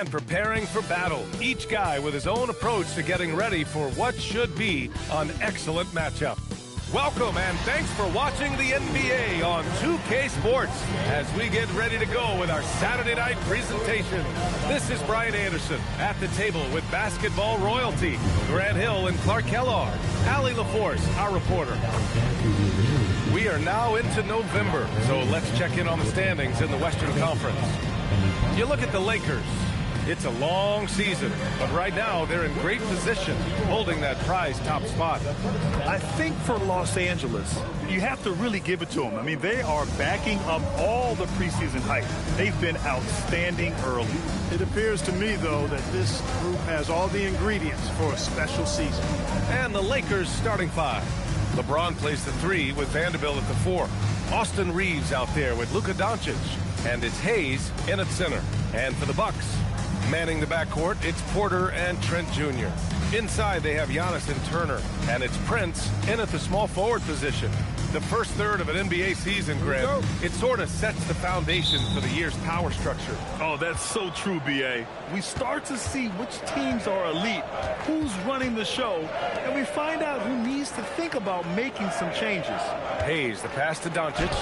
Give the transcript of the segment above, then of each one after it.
and preparing for battle. Each guy with his own approach to getting ready for what should be an excellent matchup. Welcome and thanks for watching the NBA on 2K Sports as we get ready to go with our Saturday night presentation. This is Brian Anderson at the table with basketball royalty, Grant Hill and Clark Kellogg, Allie LaForce, our reporter. We are now into November, so let's check in on the standings in the Western Conference. You look at the Lakers. It's a long season, but right now they're in great position, holding that prize top spot. I think for Los Angeles, you have to really give it to them. I mean, they are backing up all the preseason hype. They've been outstanding early. It appears to me, though, that this group has all the ingredients for a special season. And the Lakers starting five. LeBron plays the 3 with Vanderbilt at the 4. Austin Reeves out there with Luka Doncic. And it's Hayes in at center. And for the Bucks, manning the backcourt, it's Porter and Trent Jr. Inside, they have Giannis and Turner. And it's Prince in at the small forward position. The first third of an NBA season, Grant, it sort of sets the foundation for the year's power structure. Oh, that's so true, B.A. We start to see which teams are elite, who's running the show, and we find out who needs to think about making some changes. Hayes, the pass to Doncic.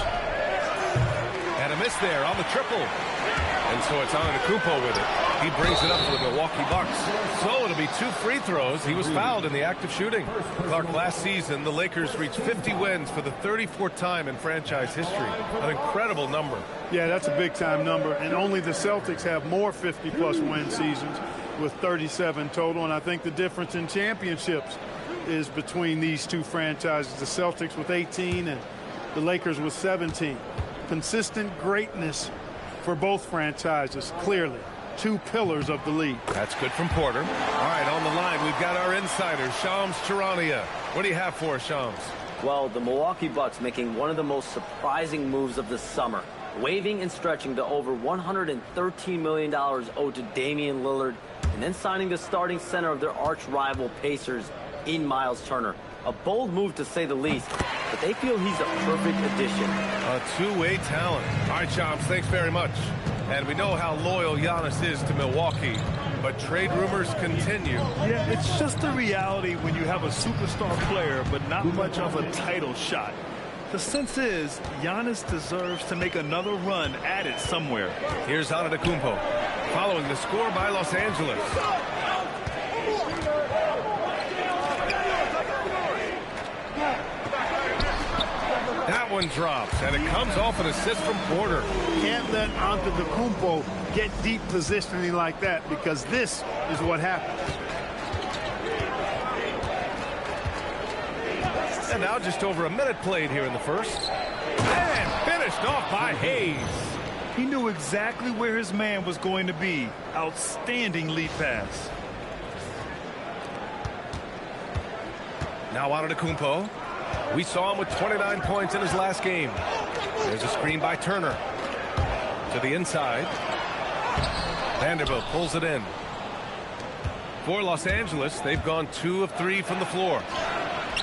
And a miss there on the triple. And so it's Antetokounmpo with it. He brings it up for the Milwaukee Bucks. So it'll be 2 free throws. He was fouled in the act of shooting. Clark, last season, the Lakers reached 50 wins for the 34th time in franchise history. An incredible number. Yeah, that's a big-time number. And only the Celtics have more 50-plus win seasons with 37 total. And I think the difference in championships is between these two franchises, the Celtics with 18 and the Lakers with 17. Consistent greatness for both franchises, clearly. 2 pillars of the league. That's good from Porter. All right, on the line, we've got our insider, Shams Charania. What do you have for us, Shams? Well, the Milwaukee Bucks making one of the most surprising moves of the summer, waiving and stretching the over $113 million owed to Damian Lillard, and then signing the starting center of their arch rival Pacers in Miles Turner. A bold move, to say the least, but they feel he's a perfect addition. A two-way talent. All right, Shams, thanks very much. And we know how loyal Giannis is to Milwaukee, but trade rumors continue. Yeah, it's just the reality when you have a superstar player, but not much of a title shot. The sense is Giannis deserves to make another run at it somewhere. Here's Antetokounmpo, following the score by Los Angeles. That one drops, and it comes off an assist from Porter. Can't let Antetokounmpo get deep positioning like that, because this is what happens. And now just over a minute played here in the first. And finished off by Hayes. He knew exactly where his man was going to be. Outstanding lead pass. Now Antetokounmpo. We saw him with 29 points in his last game. There's a screen by Turner. To the inside. Vanderbilt pulls it in. For Los Angeles, they've gone 2 of 3 from the floor.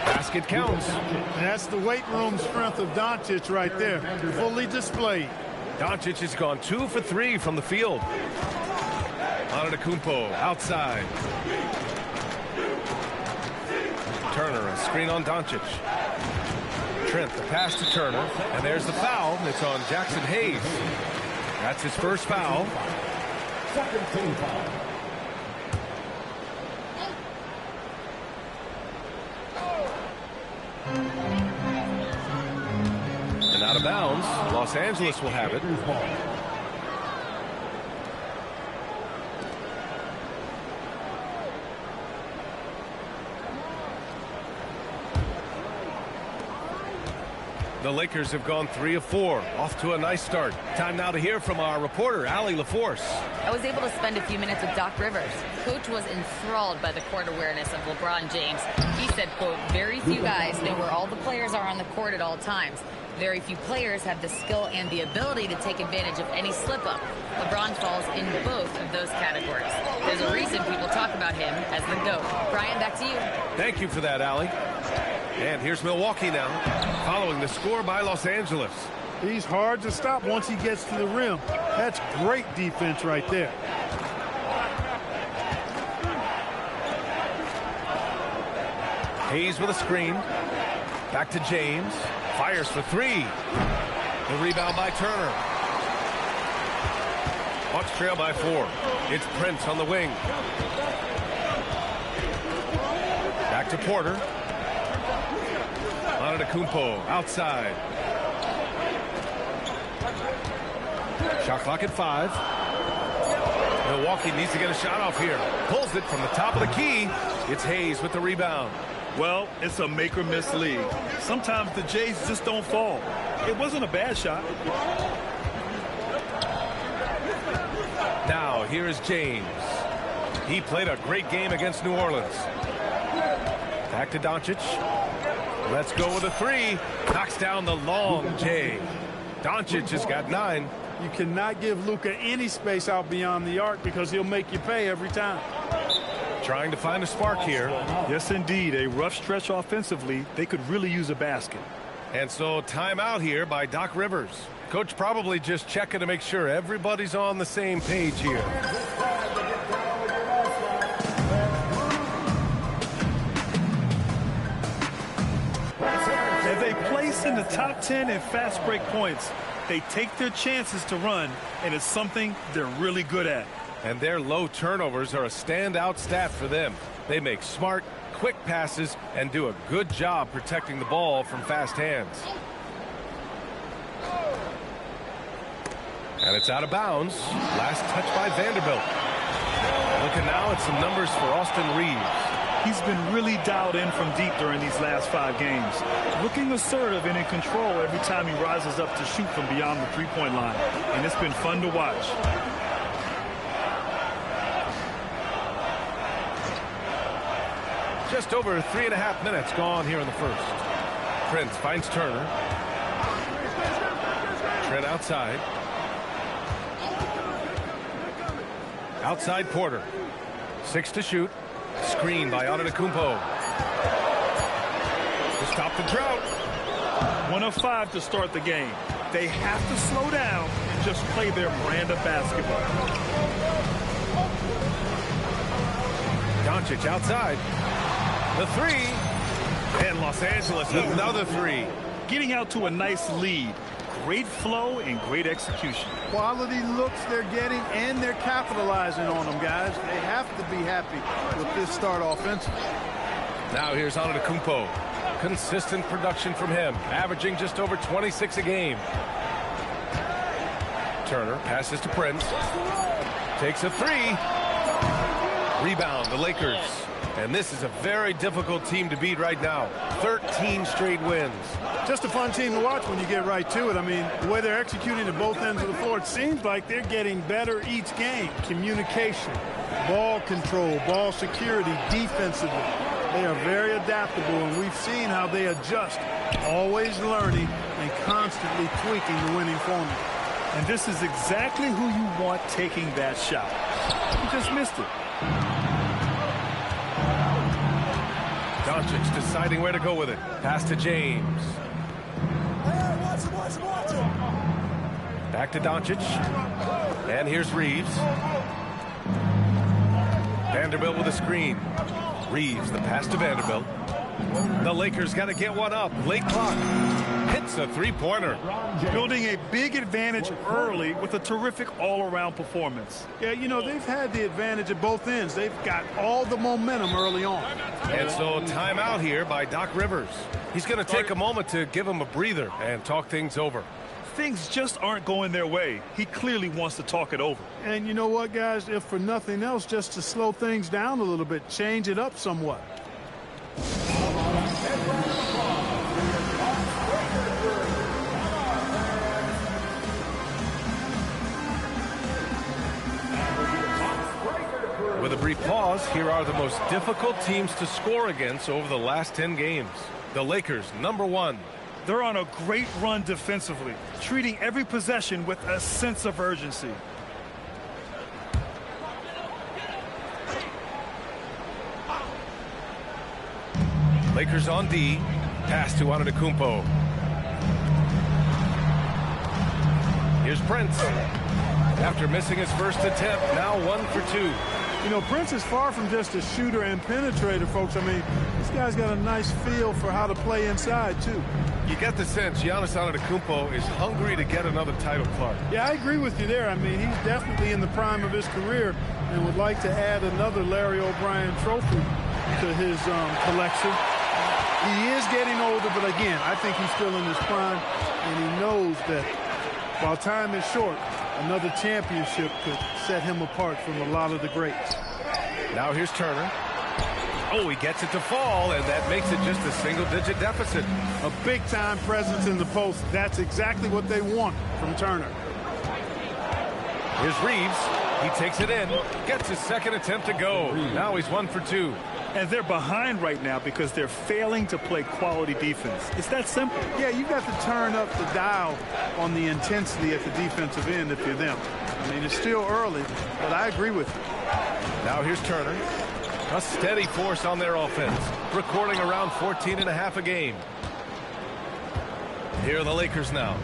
Basket counts. And that's the weight room strength of Doncic right there. Fully displayed. Doncic has gone 2 for 3 from the field. Antetokounmpo outside. Turner, a screen on Doncic. Trent, the pass to Turner, and there's the foul. It's on Jackson Hayes. That's his first foul. Second team foul. And out of bounds, Los Angeles will have it. The Lakers have gone 3 of 4, off to a nice start. Time now to hear from our reporter, Allie LaForce. I was able to spend a few minutes with Doc Rivers. Coach was enthralled by the court awareness of LeBron James. He said, quote, very few guys know where all the players are on the court at all times. Very few players have the skill and the ability to take advantage of any slip-up. LeBron falls in both of those categories. There's a reason people talk about him as the GOAT. Brian, back to you. Thank you for that, Allie. And here's Milwaukee now, following the score by Los Angeles. He's hard to stop once he gets to the rim. That's great defense right there. Hayes with a screen. Back to James. Fires for three. The rebound by Turner. Bucks trail by 4. It's Prince on the wing. Back to Porter. Antetokounmpo outside. Shot clock at 5. Milwaukee needs to get a shot off here. Pulls it from the top of the key. It's Hayes with the rebound. Well, it's a make or miss league. Sometimes the Jays just don't fall. It wasn't a bad shot. Now, here is James. He played a great game against New Orleans. Back to Doncic. Let's go with a 3. Knocks down the long J. Doncic has got 9. You cannot give Luka any space out beyond the arc because he'll make you pay every time. Trying to find a spark here. Yes, indeed. A rough stretch offensively. They could really use a basket. And so timeout here by Doc Rivers. Coach probably just checking to make sure everybody's on the same page here. As they place in the top 10 in fast break points, they take their chances to run, and it's something they're really good at. And their low turnovers are a standout stat for them. They make smart, quick passes and do a good job protecting the ball from fast hands. And it's out of bounds. Last touch by Vanderbilt. Looking now at some numbers for Austin Reeves. He's been really dialed in from deep during these last 5 games. Looking assertive and in control every time he rises up to shoot from beyond the three-point line. And it's been fun to watch. Just over 3.5 minutes gone here in the first. Prince finds Turner. Trent outside. Outside Porter. 6 to shoot. Screen by Antetokounmpo. To stop the drought. 1 of 5 to start the game. They have to slow down and just play their brand of basketball. Doncic outside. The 3. And Los Angeles another 3. Getting out to a nice lead. Great flow and great execution. Quality looks they're getting, and they're capitalizing on them, guys. They have to be happy with this start offensively. Now here's Antetokounmpo. Consistent production from him, averaging just over 26 a game. Turner passes to Prince. Takes a 3. Rebound, the Lakers. And this is a very difficult team to beat right now. 13 straight wins. Just a fun team to watch when you get right to it. I mean, the way they're executing at both ends of the floor, it seems like they're getting better each game. Communication, ball control, ball security, defensively. They are very adaptable, and we've seen how they adjust, always learning and constantly tweaking the winning formula. And this is exactly who you want taking that shot. He just missed it. Doncic deciding where to go with it. Pass to James. Back to Doncic. And here's Reeves. Vanderbilt with a screen. Reeves, the pass to Vanderbilt. The Lakers got to get one up. Late clock. Hits a three-pointer. Building a big advantage early with a terrific all-around performance. Yeah, you know, they've had the advantage at both ends. They've got all the momentum early on. And so timeout here by Doc Rivers. He's going to take a moment to give him a breather and talk things over. Things just aren't going their way. He clearly wants to talk it over. And you know what, guys? If for nothing else, just to slow things down a little bit, change it up somewhat. With a brief pause, here are the most difficult teams to score against over the last 10 games. The Lakers, number 1. They're on a great run defensively, treating every possession with a sense of urgency. Lakers on D. Pass to Antetokounmpo. Here's Prince. After missing his first attempt, now 1 for 2. You know, Prince is far from just a shooter and penetrator, folks. I mean, this guy's got a nice feel for how to play inside, too. You get the sense Giannis Antetokounmpo is hungry to get another title, Clark. Yeah, I agree with you there. I mean, he's definitely in the prime of his career and would like to add another Larry O'Brien trophy to his collection. He is getting older, but again, I think he's still in his prime, and he knows that while time is short, another championship could set him apart from a lot of the greats. Now here's Turner. Oh, he gets it to fall, and that makes it just a single-digit deficit. A big-time presence in the post. That's exactly what they want from Turner. Here's Reeves. He takes it in, gets his second attempt to go. Now he's 1 for 2. And they're behind right now because they're failing to play quality defense. It's that simple. Yeah, you got to turn up the dial on the intensity at the defensive end if you're them. I mean, it's still early, but I agree with you. Now here's Turner. A steady force on their offense, recording around 14.5 a game. Here are the Lakers now.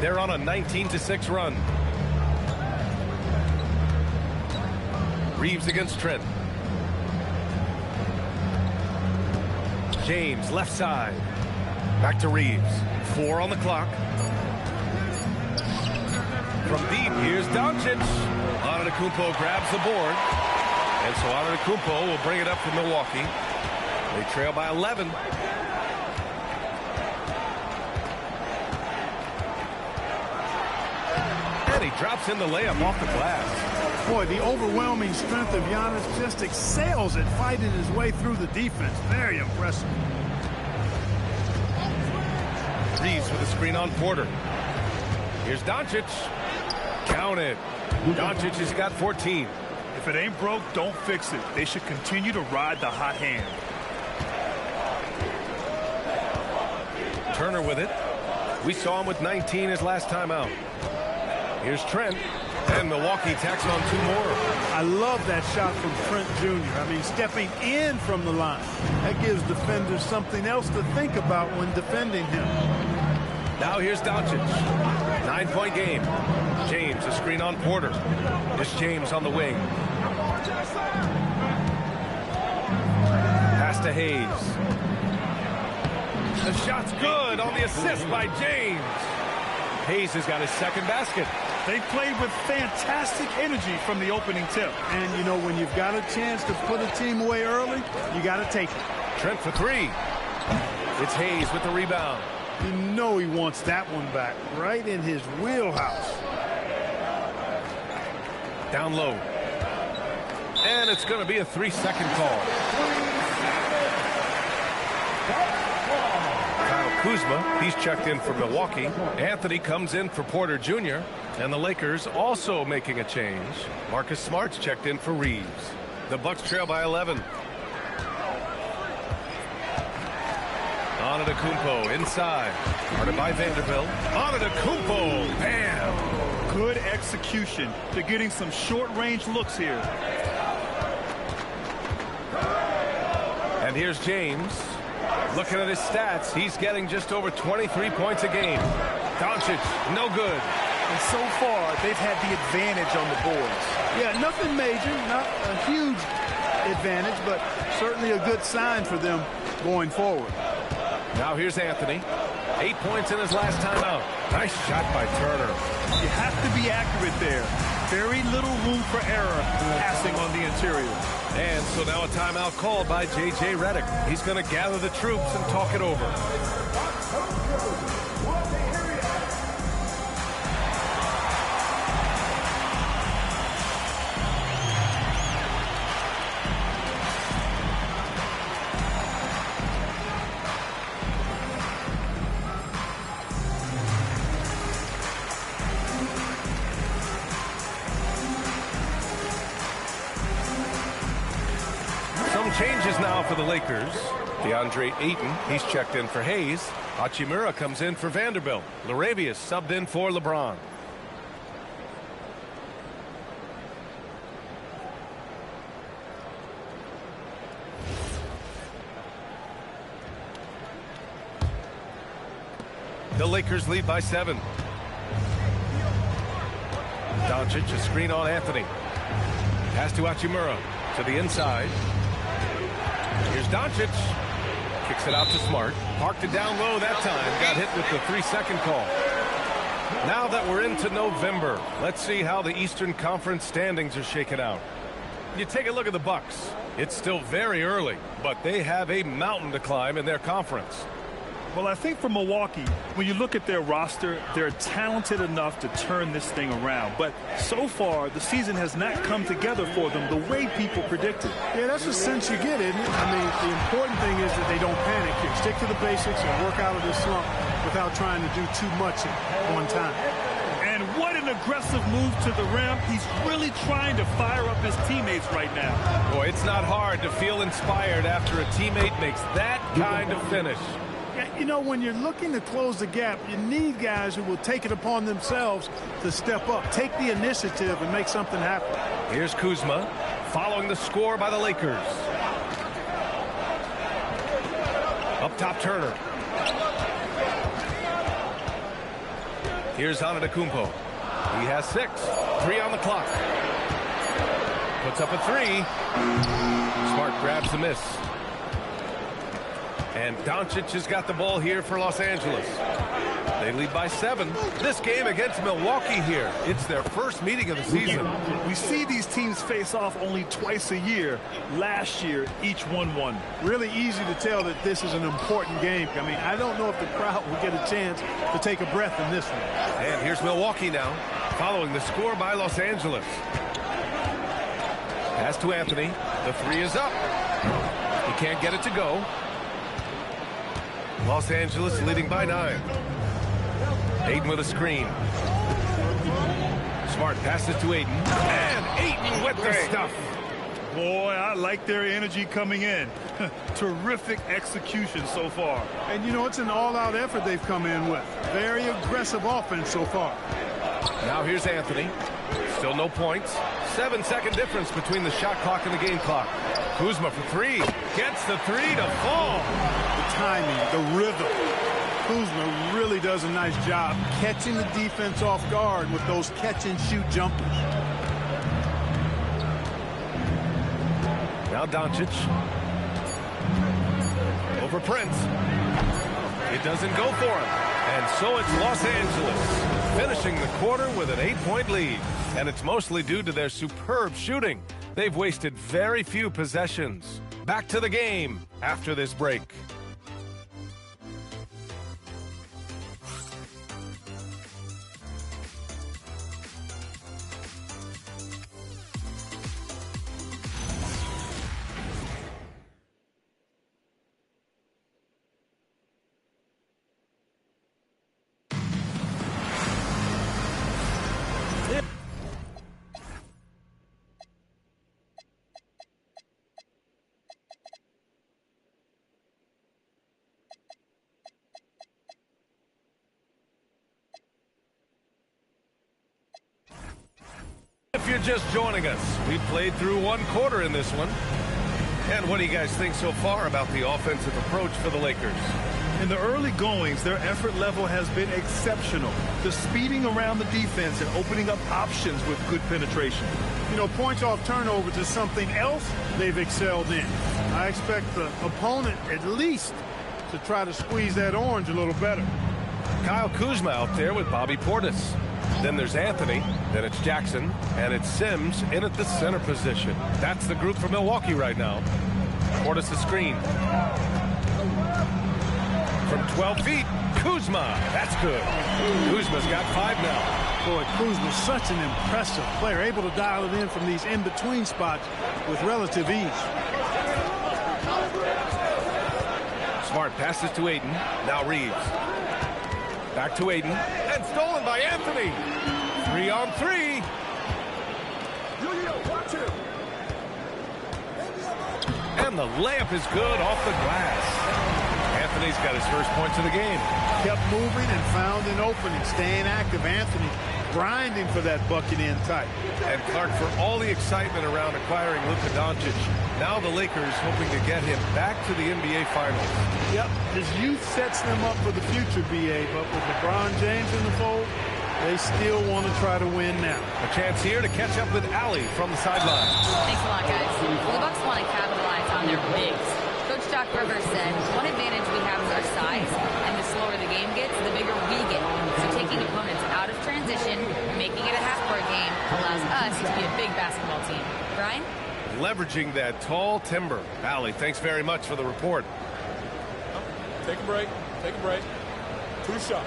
They're on a 19-6 run. Reeves against Trent. James left side. Back to Reeves. 4 on the clock. From deep, here's Doncic. Antetokounmpo grabs the board. And so Antetokounmpo will bring it up for Milwaukee. They trail by 11. And he drops in the layup off the glass. Boy, the overwhelming strength of Giannis just excels at fighting his way through the defense. Very impressive. Reeves with a screen on Porter. Here's Doncic. Count it. Doncic has got 14. If it ain't broke, don't fix it. They should continue to ride the hot hand. Turner with it. We saw him with 19 his last time out. Here's Trent. And Milwaukee tacks on 2 more. I love that shot from Trent Jr. I mean, stepping in from the line. That gives defenders something else to think about when defending him. Now here's Doncic. 9-point game. James, a screen on Porter. Here's James on the wing. Pass to Hayes. The shot's good on the assist by James. Hayes has got his second basket. They played with fantastic energy from the opening tip. And, you know, when you've got a chance to put a team away early, you got to take it. Trent for 3. It's Hayes with the rebound. You know he wants that one back right in his wheelhouse. Down low. And it's going to be a 3-second call. Kyle Kuzma, he's checked in for Milwaukee. Anthony comes in for Porter Jr. And the Lakers also making a change. Marcus Smart's checked in for Reeves. The Bucks trail by 11. Antetokounmpo inside. Guarded by Vanderbilt. Antetokounmpo. Bam. Good execution. They're getting some short-range looks here. And here's James. Looking at his stats, he's getting just over 23 points a game. Doncic, no good. And so far, they've had the advantage on the boards. Yeah, nothing major, not a huge advantage, but certainly a good sign for them going forward. Now here's Anthony. 8 points in his last time out. Nice shot by Turner. You have to be accurate there. Very little room for error passing on the interior. And so now a timeout called by J.J. Redick. He's going to gather the troops and talk it over. Changes now for the Lakers. Deandre Ayton, he's checked in for Hayes. Hachimura comes in for Vanderbilt. Larabius subbed in for LeBron. The Lakers lead by 7. Doncic, a screen on Anthony. Pass to Hachimura to the inside. Here's Doncic. Kicks it out to Smart. Parked it down low that time. Got hit with the 3-second call. Now that we're into November, let's see how the Eastern Conference standings are shaken out. You take a look at the Bucks. It's still very early, but they have a mountain to climb in their conference. Well, I think for Milwaukee, when you look at their roster, they're talented enough to turn this thing around. But so far, the season has not come together for them the way people predicted. Yeah, that's the sense you get, isn't it? I mean, the important thing is that they don't panic here. Stick to the basics and work out of this slump without trying to do too much at one time. And what an aggressive move to the rim. He's really trying to fire up his teammates right now. Boy, it's not hard to feel inspired after a teammate makes that kind of finish. You know, when you're looking to close the gap, you need guys who will take it upon themselves to step up, take the initiative, and make something happen. Here's Kuzma following the score by the Lakers. Up top, Turner. Here's Antetokounmpo. He has 6. 3 on the clock. Puts up a 3. Smart grabs the miss. And Doncic has got the ball here for Los Angeles. They lead by 7. This game against Milwaukee here. It's their first meeting of the season. We see these teams face off only twice a year. Last year, each won. Really easy to tell that this is an important game. I mean, I don't know if the crowd will get a chance to take a breath in this one. And here's Milwaukee now, following the score by Los Angeles. Pass to Anthony. The 3 is up. He can't get it to go. Los Angeles leading by 9. Ayton with a screen. Smart passes to Ayton. And Ayton with the stuff. Boy, I like their energy coming in. Terrific execution so far. And, you know, it's an all-out effort they've come in with. Very aggressive offense so far. Now here's Anthony. Still no points. 7-second difference between the shot clock and the game clock. Kuzma for 3. Gets the 3 to fall. The timing, the rhythm. Kuzma really does a nice job catching the defense off guard with those catch-and-shoot jumpers. Now Doncic. Over Prince. It doesn't go for him. And so it's Los Angeles finishing the quarter with an 8-point lead. And it's mostly due to their superb shooting. They've wasted very few possessions. Back to the game after this break. If you're just joining us, we've played through 1 quarter in this one. And what do you guys think so far about the offensive approach for the Lakers? In the early goings, their effort level has been exceptional. The speeding around the defense and opening up options with good penetration. You know, points off turnovers is something else they've excelled in. I expect the opponent at least to try to squeeze that orange a little better. Kyle Kuzma out there with Bobby Portis. Then there's Anthony, then it's Jackson, and it's Sims in at the center position. That's the group for Milwaukee right now. Portis the screen. From 12 feet, Kuzma. That's good. Kuzma's got 5 now. Boy, Kuzma's such an impressive player, able to dial it in from these in-between spots with relative ease. Smart passes to Ayton. Now Reeves. Back to Ayton. And stolen by Anthony. 3-on-3. And the layup is good off the glass. Anthony's got his first points of the game. Kept moving and found an opening. Staying active. Anthony grinding for that bucket in tight. And Clark, for all the excitement around acquiring Luka Doncic, now the Lakers hoping to get him back to the NBA Finals. Yep, his youth sets them up for the future, B.A., but with LeBron James in the fold, They still want to try to win now. A chance here to catch up with Allie from the sideline. Thanks a lot, guys. Well, the Bucks want to capitalize on their bigs. Coach Doc Rivers said, one advantage we have is our size, and the slower the game gets, the bigger we get. So taking opponents out of transition, making it a half-court game, allows us to be a big basketball team. Brian? Leveraging that tall timber. Allie, thanks very much for the report. Take a break. Take a break. 2 shots.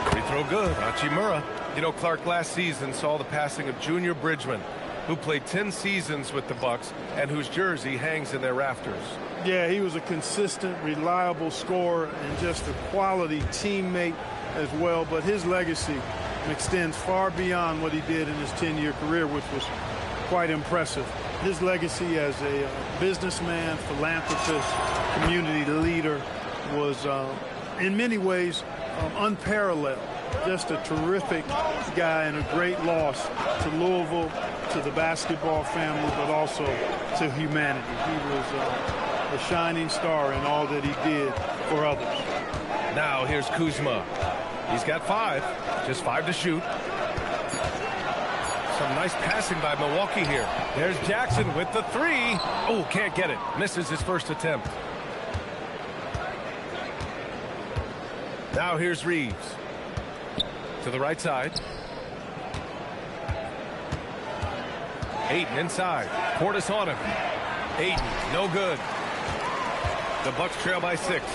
Free throw good. Hachimura. You know, Clark last season saw the passing of Junior Bridgman, who played 10 seasons with the Bucks and whose jersey hangs in their rafters. Yeah, he was a consistent, reliable scorer and just a quality teammate as well. But his legacy extends far beyond what he did in his 10-year career, which was quite impressive. His legacy as a businessman, philanthropist, community leader was in many ways unparalleled. Just a terrific guy and a great loss to Louisville, to the basketball family, but also to humanity. He was a shining star in all that he did for others. Now here's Kuzma. He's got 5, just 5 to shoot. Some nice passing by Milwaukee here. There's Jackson with the 3. Oh, can't get it. Misses his first attempt. Now here's Reeves. To the right side. Ayton inside. Portis on him. Ayton, no good. The Bucks trail by 6.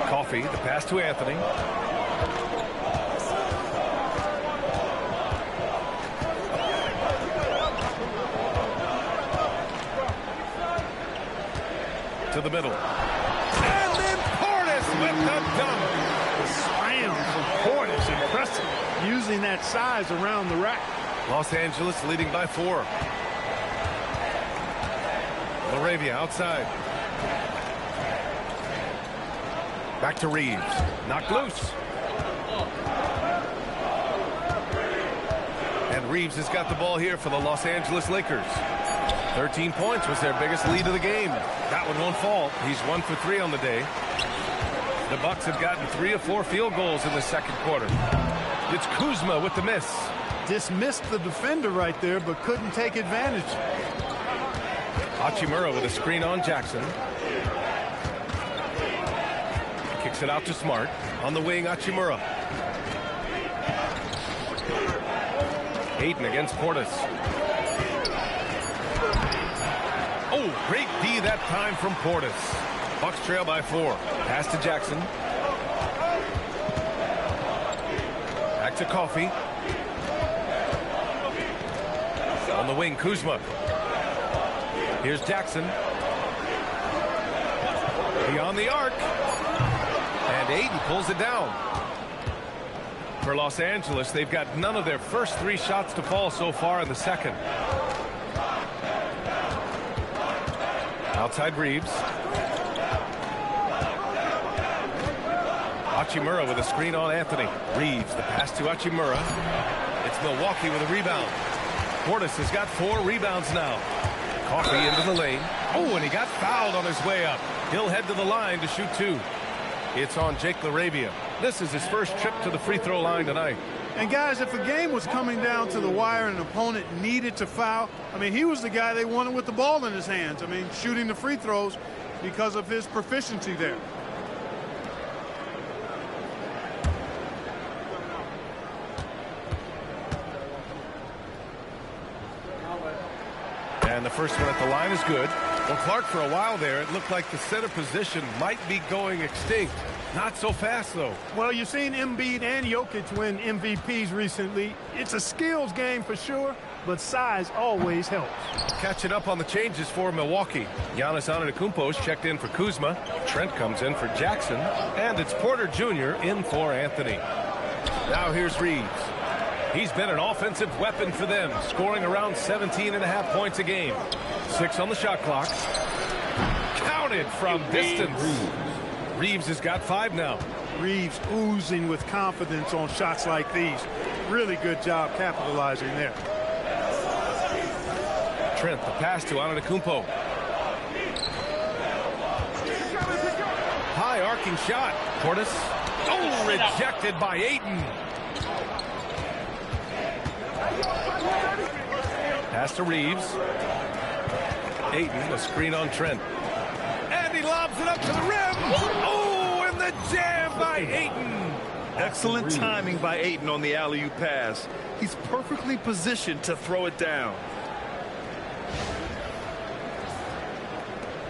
Coffee, the pass to Anthony. To the middle. And then Portis with the dunk. Slam from Portis, impressive. Using that size around the rack. Los Angeles leading by 4. Laravia outside. Back to Reeves. Knocked loose. And Reeves has got the ball here for the Los Angeles Lakers. 13 points was their biggest lead of the game. That one won't fall. He's 1 for 3 on the day. The Bucks have gotten 3 of 4 field goals in the second quarter. It's Kuzma with the miss. Dismissed the defender right there, but couldn't take advantage. Hachimura with a screen on Jackson. Kicks it out to Smart. On the wing, Hachimura. Ayton against Portis. Oh, great D that time from Portis. Bucks trail by 4. Pass to Jackson. Back to Coffee. On the wing, Kuzma. Here's Jackson. Beyond the arc. And Ayton pulls it down. For Los Angeles, they've got none of their first 3 shots to fall so far in the second. Outside Reeves. Hachimura with a screen on Anthony. Reeves, the pass to Hachimura. It's Milwaukee with a rebound. Portis has got 4 rebounds now. Coffee into the lane. Oh, and he got fouled on his way up. He'll head to the line to shoot 2. It's on Jake Laravia. This is his first trip to the free throw line tonight. And guys, if a game was coming down to the wire and an opponent needed to foul, I mean, he was the guy they wanted with the ball in his hands. I mean, shooting the free throws because of his proficiency there. And the first one at the line is good. Well, Clark, for a while there, it looked like the center position might be going extinct. Not so fast, though. Well, you've seen Embiid and Jokic win MVPs recently. It's a skills game for sure, but size always helps. Catching up on the changes for Milwaukee. Giannis Antetokounmpo's checked in for Kuzma. Trent comes in for Jackson. And it's Porter Jr. in for Anthony. Now here's Reeves. He's been an offensive weapon for them, scoring around 17.5 points a game. 6 on the shot clock. Counted from distance. Reeves has got 5 now. Reeves oozing with confidence on shots like these. really good job capitalizing there. Trent, the pass to Antetokounmpo. High arcing shot. Portis. Oh, rejected by Ayton. Pass to Reeves. Ayton, a screen on Trent. And he lobs it up to the rim. Oh, and the jam by Ayton. Excellent timing by Ayton on the alley-oop pass. He's perfectly positioned to throw it down.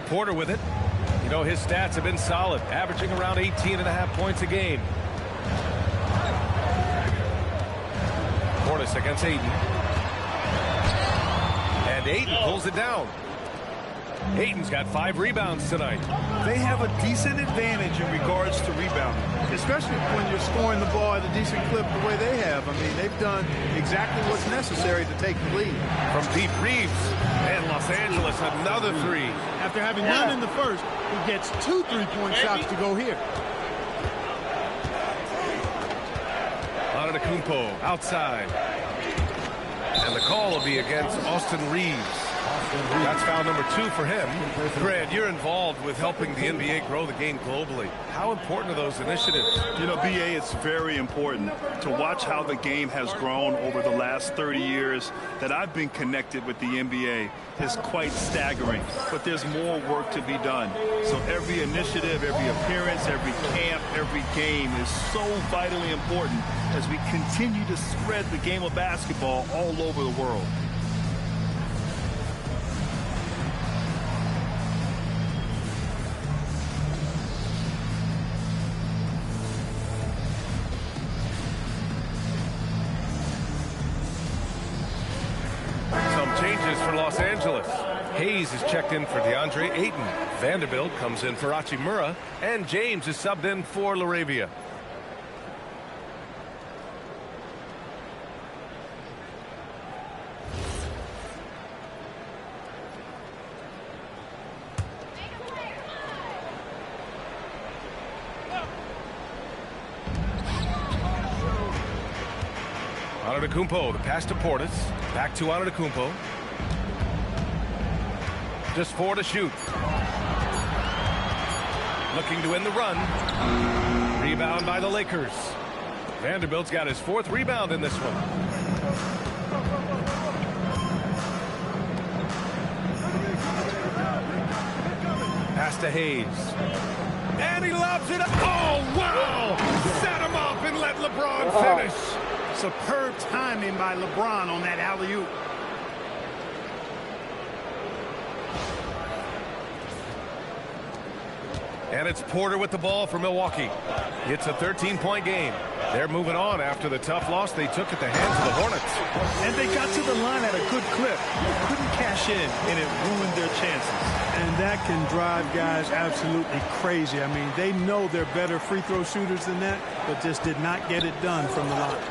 Porter with it. You know, his stats have been solid, averaging around 18.5 points a game. Portis against Ayton. And Ayton pulls it down. Ayton's got 5 rebounds tonight. They have a decent advantage in regards to rebounding. Especially when you're scoring the ball at a decent clip the way they have. I mean, they've done exactly what's necessary to take the lead. From deep, Reeves. And Los Angeles, another 3. After having none in the first, he gets 2 3-point shots to go here. Antetokounmpo outside. And the call will be against Austin Reeves. That's foul number 2 for him. Grant, you're involved with helping the NBA grow the game globally. How important are those initiatives? You know, BA, it's very important to watch how the game has grown over the last 30 years that I've been connected with the NBA. Is quite staggering, but there's more work to be done. So every initiative, every appearance, every camp, every game is so vitally important as we continue to spread the game of basketball all over the world. Changes for Los Angeles. Hayes is checked in for Deandre Ayton. Vanderbilt comes in for Hachimura. And James is subbed in for LaRavia. Antetokounmpo, the pass to Portis. Back to Antetokounmpo. Just 4 to shoot. Looking to win the run. Rebound by the Lakers. Vanderbilt's got his 4th rebound in this one. Pass to Hayes. And he lobs it up. Oh, wow! Set him up and let LeBron finish. Superb timing by LeBron on that alley-oop. And it's Porter with the ball for Milwaukee. It's a 13-point game. They're moving on after the tough loss they took at the hands of the Hornets. And they got to the line at a good clip. Couldn't cash in, and it ruined their chances. And that can drive guys absolutely crazy. I mean, they know they're better free throw shooters than that, but just did not get it done from the line.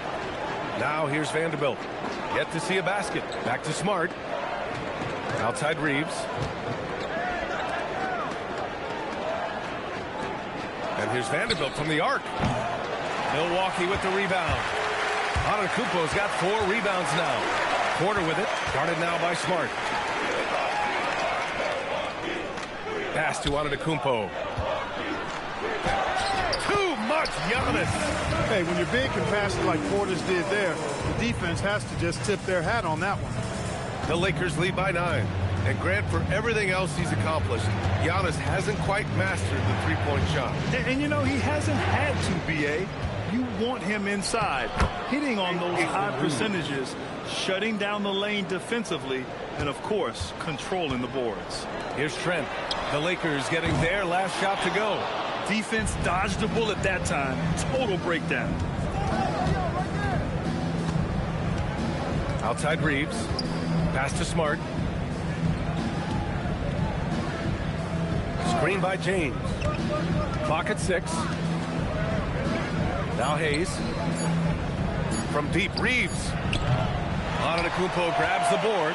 Now here's Vanderbilt. Yet to see a basket. Back to Smart. Outside Reeves. And here's Vanderbilt from the arc. Milwaukee with the rebound. Antetokounmpo's got 4 rebounds now. Porter with it. Guarded now by Smart. Pass to Antetokounmpo. Too much Giannis. Hey, when you're big and fast like Portis did there, the defense has to just tip their hat on that one. The Lakers lead by 9. And Grant, for everything else he's accomplished, Giannis hasn't quite mastered the three-point shot. And you know, he hasn't had to, BA. You want him inside, hitting on those high percentages, shutting down the lane defensively, and, of course, controlling the boards. Here's Trent. The Lakers getting their last shot to go. Defense dodged the bullet that time. Total breakdown. Outside Reeves. Pass to Smart. Screen by James. Clock at 6. Now Hayes. From deep, Reeves. Antetokounmpo grabs the board.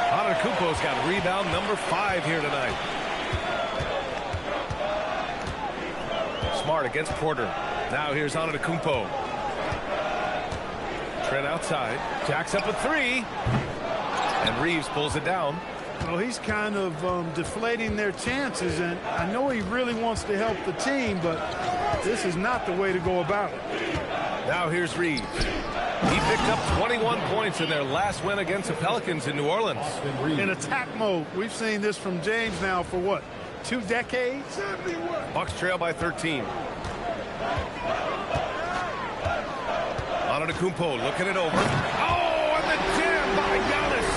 Antetokounmpo's got rebound number 5 here tonight. Smart against Porter. Now here's Antetokounmpo. Trent outside. Jacks up a three. And Reeves pulls it down. Well, he's kind of deflating their chances, and I know he really wants to help the team, but this is not the way to go about it. Now here's Reeves. He picked up 21 points in their last win against the Pelicans in New Orleans. In attack mode. We've seen this from James now for what, 2 decades? Bucks trail by 13. Antetokounmpo looking it over. Oh, and the jam by Giannis.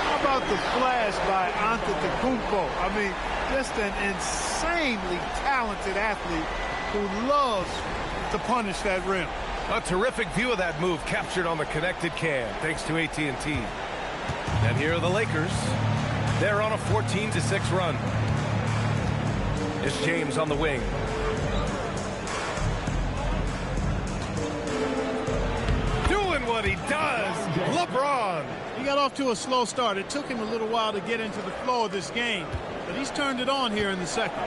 How about the flash by Antetokounmpo? I mean, just an insanely talented athlete who loves to punish that rim. A terrific view of that move captured on the connected cam, thanks to AT&T. And here are the Lakers. They're on a 14-6 run. It's James on the wing. Doing what he does, LeBron. He got off to a slow start. It took him a little while to get into the flow of this game, but he's turned it on here in the second.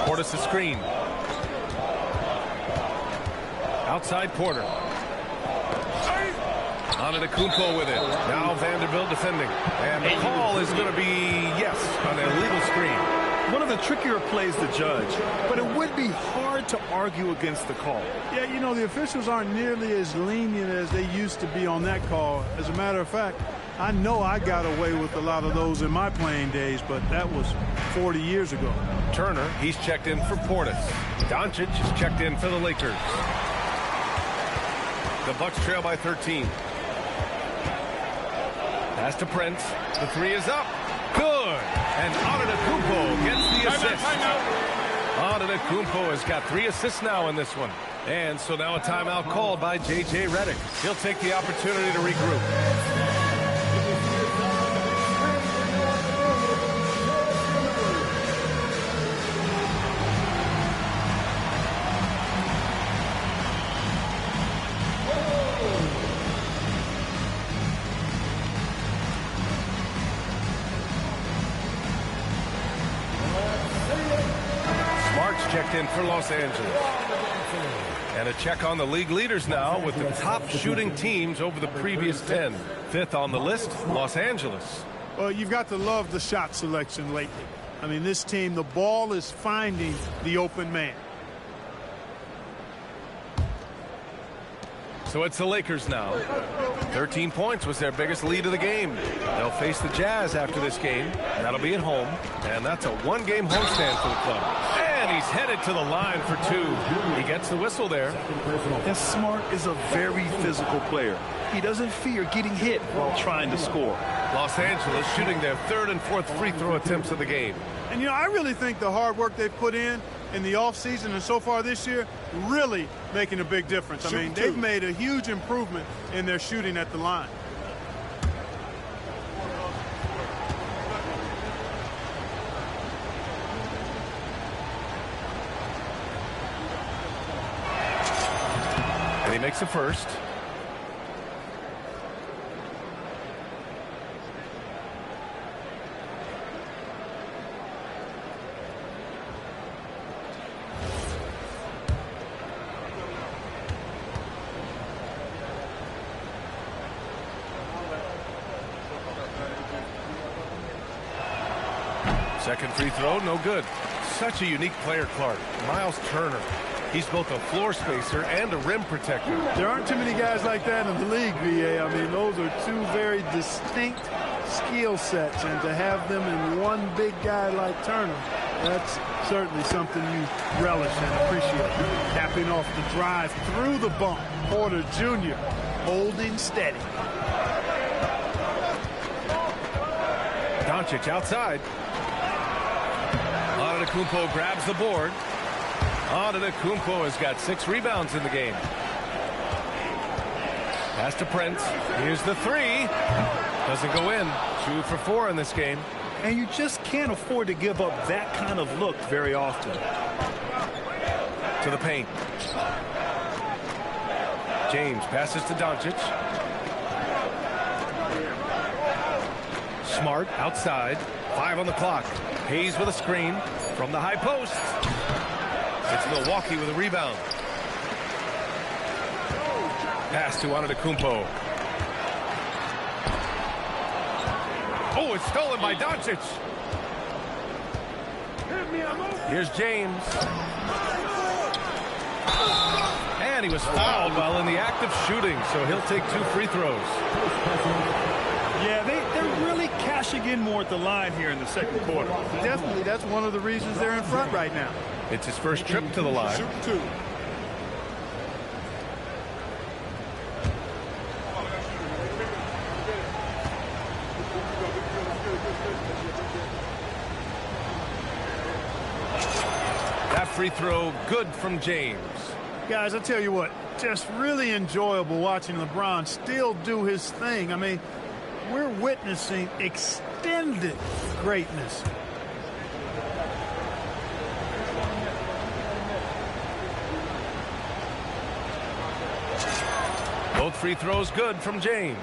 Portis the screen. Outside Porter. Antetokounmpo with it. Now Vanderbilt defending. And the call is going to be yes on an illegal screen. One of the trickier plays to judge, but it would be hard to argue against the call. Yeah, you know, the officials aren't nearly as lenient as they used to be on that call. As a matter of fact, I know I got away with a lot of those in my playing days, but that was 40 years ago. Turner, he's checked in for Portis. Doncic is checked in for the Lakers. The Bucks trail by 13. Pass to Prince. The three is up. Good. And Antetokounmpo gets the assist. Antetokounmpo has got 3 assists now in this one. And so now a timeout called by J.J. Redick. He'll take the opportunity to regroup. Checked in for Los Angeles. And a check on the league leaders now with the top shooting teams over the previous 10. 5th on the list, Los Angeles. Well, you've got to love the shot selection lately. I mean, this team, the ball is finding the open man. So it's the Lakers now. 13 points was their biggest lead of the game. They'll face the Jazz after this game. That'll be at home. And that's a 1-game homestand for the club. And he's headed to the line for 2. He gets the whistle there. And Smart is a very physical player. He doesn't fear getting hit while trying to score. Los Angeles shooting their 3rd and 4th free throw attempts of the game. And, you know, I really think the hard work they've put in the offseason and so far this year really making a big difference. I mean, they've made a huge improvement in their shooting at the line. And he makes the first. Second free throw, no good. Such a unique player, Clark. Miles Turner. He's both a floor spacer and a rim protector. There aren't too many guys like that in the league, VA. I mean, those are 2 very distinct skill sets, and to have them in one big guy like Turner, that's certainly something you relish and appreciate. Tapping off the drive through the bump. Porter Jr. holding steady. Doncic outside. Antetokounmpo grabs the board. Antetokounmpo has got 6 rebounds in the game. Pass to Prince. Here's the 3. Doesn't go in. 2 for 4 in this game. And you just can't afford to give up that kind of look very often. To the paint. James passes to Doncic. Smart outside. 5 on the clock. Hayes with a screen from the high post. It's Milwaukee with a rebound. Pass to Antetokounmpo. Oh, it's stolen by Doncic. Here's James. And he was fouled while in the act of shooting, so he'll take 2 free throws. Yeah, they're really cashing in more at the line here in the second quarter. Definitely, that's one of the reasons they're in front right now. It's his first trip to the line. Shoot 2. That free throw good from James. Guys, I tell you what, just really enjoyable watching LeBron still do his thing. I mean, we're witnessing extended greatness. Both free throws good from James.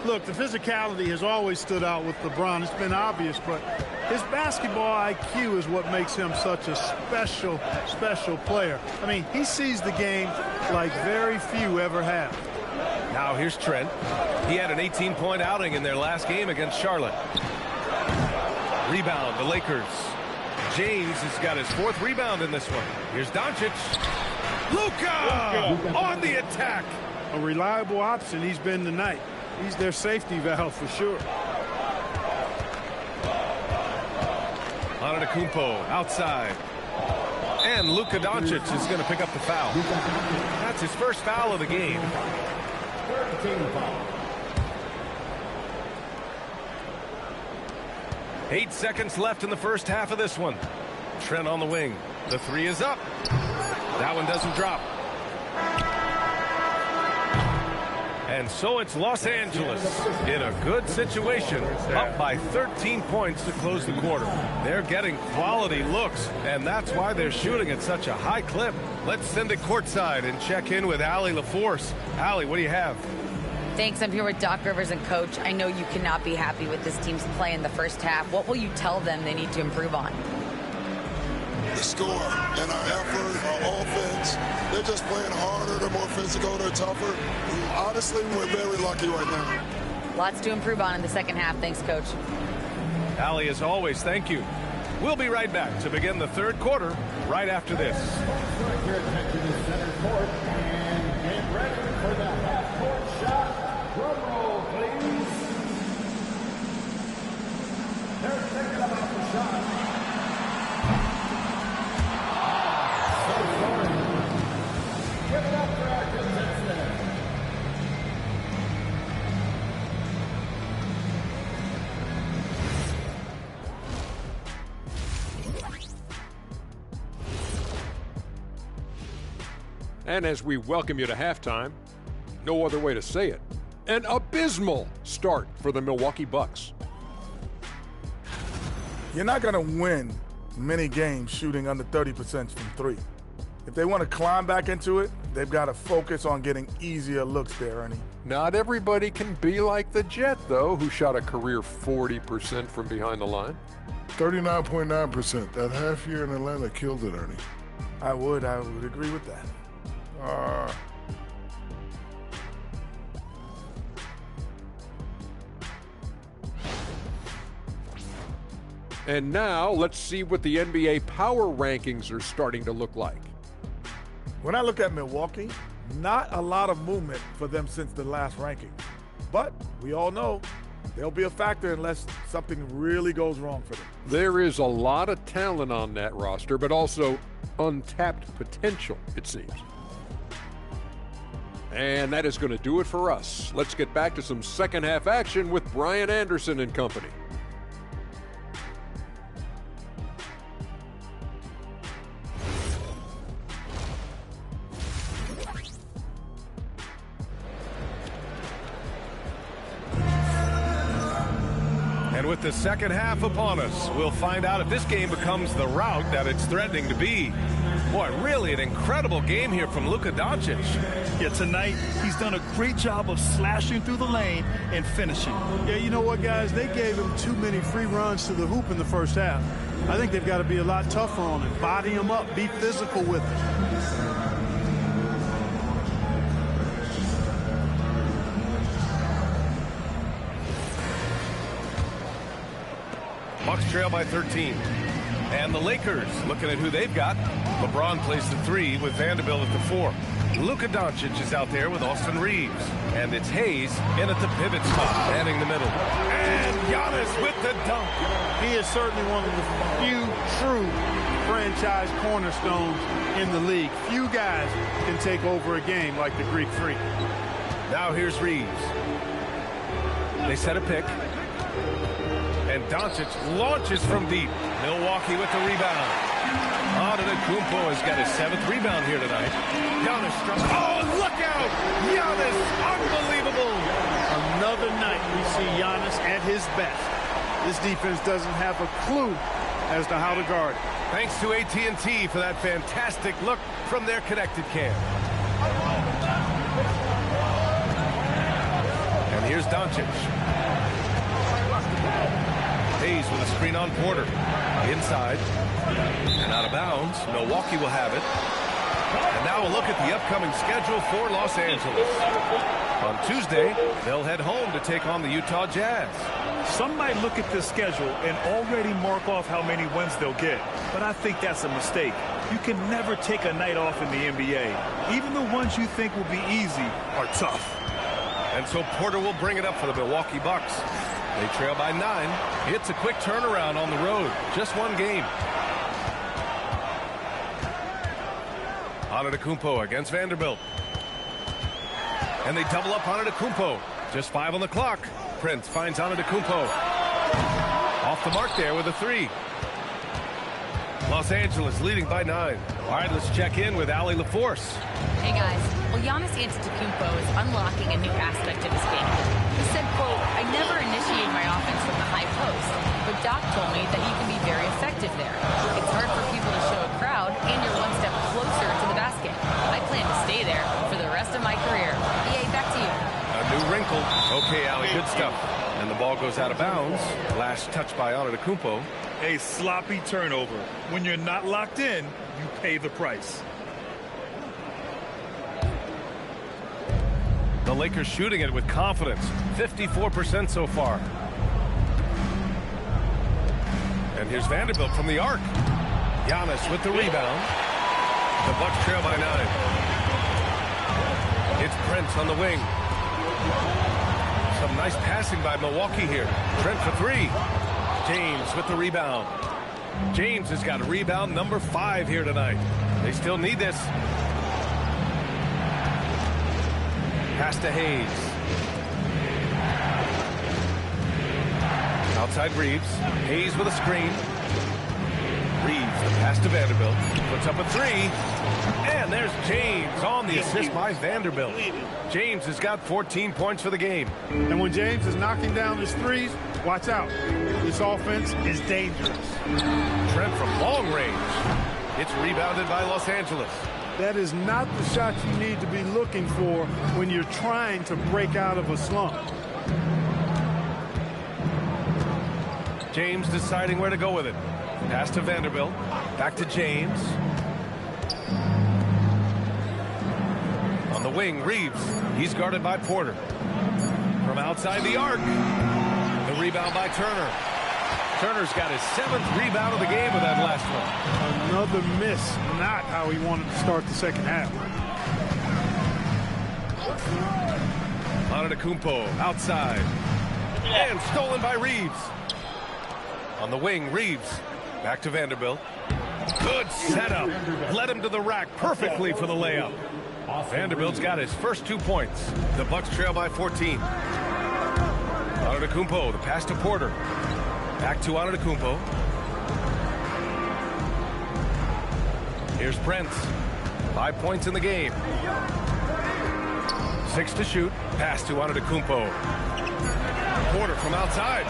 Look, the physicality has always stood out with LeBron. It's been obvious, but his basketball IQ is what makes him such a special, special player. I mean, he sees the game like very few ever have. Now here's Trent. He had an 18-point outing in their last game against Charlotte. Rebound, the Lakers. James has got his 4th rebound in this one. Here's Doncic. Luka on the attack. A reliable option he's been tonight. He's their safety valve for sure. Antetokounmpo outside. And Luka Doncic is going to pick up the foul. That's his first foul of the game. 8 seconds left in the first half of this one. Trent on the wing. The 3 is up. That one doesn't drop. And so it's Los Angeles in a good situation, up by 13 points to close the quarter. They're getting quality looks, and that's why they're shooting at such a high clip. Let's send it courtside and check in with Allie LaForce. Allie, what do you have? Thanks. I'm here with Doc Rivers and Coach. I know you cannot be happy with this team's play in the first half. What will you tell them they need to improve on? The score and our effort, our offense. They're just playing harder. They're more physical. They're tougher. Honestly, we're very lucky right now. Lots to improve on in the second half. Thanks, Coach. Allie, as always, thank you. We'll be right back to begin the third quarter right after this. Your attention is center court and get ready for the half-court shot. Drum roll, please. They're thinking about the shot. Give it up for our contestant. And as we welcome you to halftime, no other way to say it, an abysmal start for the Milwaukee Bucks. You're not going to win many games shooting under 30% from 3. If they want to climb back into it, they've got to focus on getting easier looks there, Ernie. Not everybody can be like the Jet, though, who shot a career 40% from behind the line. 39.9%. That half year in Atlanta killed it, Ernie. I would agree with that. And now let's see what the NBA power rankings are starting to look like. When I look at Milwaukee, not a lot of movement for them since the last ranking. But we all know they'll be a factor unless something really goes wrong for them. There is a lot of talent on that roster, but also untapped potential, it seems. And that is going to do it for us. Let's get back to some second half action with Brian Anderson and company. And with the second half upon us, we'll find out if this game becomes the rout that it's threatening to be. Boy, really an incredible game here from Luka Doncic. Yeah, tonight he's done a great job of slashing through the lane and finishing. Yeah, you know what, guys? They gave him too many free runs to the hoop in the first half. I think they've got to be a lot tougher on him. Body him up. Be physical with him. trail by 13. And the Lakers, looking at who they've got. LeBron plays the 3 with Vanderbilt at the 4. Luka Doncic is out there with Austin Reeves. And it's Hayes in at the pivot spot, manning the middle. And Giannis with the dunk. He is certainly one of the few true franchise cornerstones in the league. Few guys can take over a game like the Greek Freak. Now here's Reeves. They set a pick. And Doncic launches from deep. Milwaukee with the rebound. Antetokounmpo has got his 7th rebound here tonight. Giannis struck. Oh, look out! Giannis, unbelievable! Another night we see Giannis at his best. This defense doesn't have a clue as to how to guard it. Thanks to AT&T for that fantastic look from their connected cam. And here's Doncic. Hayes with a screen on Porter. Inside. And out of bounds. Milwaukee will have it. And now a look at the upcoming schedule for Los Angeles. On Tuesday, they'll head home to take on the Utah Jazz. Some might look at this schedule and already mark off how many wins they'll get. But I think that's a mistake. You can never take a night off in the NBA. Even the ones you think will be easy are tough. And so Porter will bring it up for the Milwaukee Bucks. They trail by 9. It's a quick turnaround on the road. Just one game. Antetokounmpo against Vanderbilt. And they double up Antetokounmpo. Just 5 on the clock. Prince finds Antetokounmpo. Off the mark there with a 3. Los Angeles leading by 9. All right, let's check in with Allie LaForce. Hey, guys. Well, Giannis Antetokounmpo is unlocking a new aspect of his game. He said, quote, "I never initiate my offense from the high post, but Doc told me that he can be very effective there. It's hard for people to show a crowd, and you're one step closer to the basket. I plan to stay there for the rest of my career." EA, back to you. A new wrinkle. Okay, Allie, good stuff. And the ball goes out of bounds. Last touch by Antetokounmpo. A sloppy turnover. When you're not locked in, you pay the price. The Lakers shooting it with confidence. 54% so far. And here's Vanderbilt from the arc. Giannis with the rebound. The Bucks trail by 9. It's Prince on the wing. Some nice passing by Milwaukee here. Trent for 3. James with the rebound. James has got rebound number 5 here tonight. They still need this. Pass to Hayes. Outside Reeves. Hayes with a screen. Reeves, the pass to Vanderbilt. Puts up a 3. And there's James on the assist by Vanderbilt. James has got 14 points for the game. And when James is knocking down his threes, watch out. This offense is dangerous. Trent from long range. It's rebounded by Los Angeles. That is not the shot you need to be looking for when you're trying to break out of a slump. James deciding where to go with it. Pass to Vanderbilt. Back to James. On the wing, Reeves. He's guarded by Porter. From outside the arc. The rebound by Turner. Turner's got his 7th rebound of the game with that last one. Another miss. Not how he wanted to start the second half. Antetokounmpo outside. And stolen by Reeves. On the wing, Reeves. Back to Vanderbilt. Good setup. Led him to the rack perfectly for the layup. Vanderbilt's got his first 2 points. The Bucks trail by 14. Antetokounmpo, the pass to Porter. Back to Antetokounmpo. Here's Prince. 5 points in the game. 6 to shoot. Pass to Antetokounmpo. Porter from outside.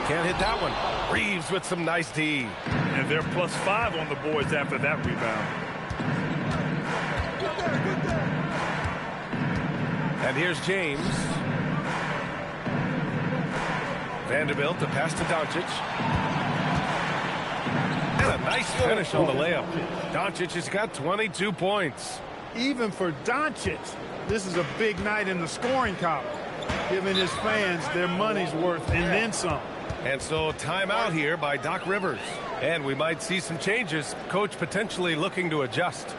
Can't hit that one. Reeves with some nice D. And they're +5 on the boards after that rebound. And here's James. Vanderbilt, the pass to Doncic. And a nice finish on the layup. Doncic has got 22 points. Even for Doncic, this is a big night in the scoring column, giving his fans their money's worth and then some. And so timeout here by Doc Rivers. And we might see some changes. Coach potentially looking to adjust.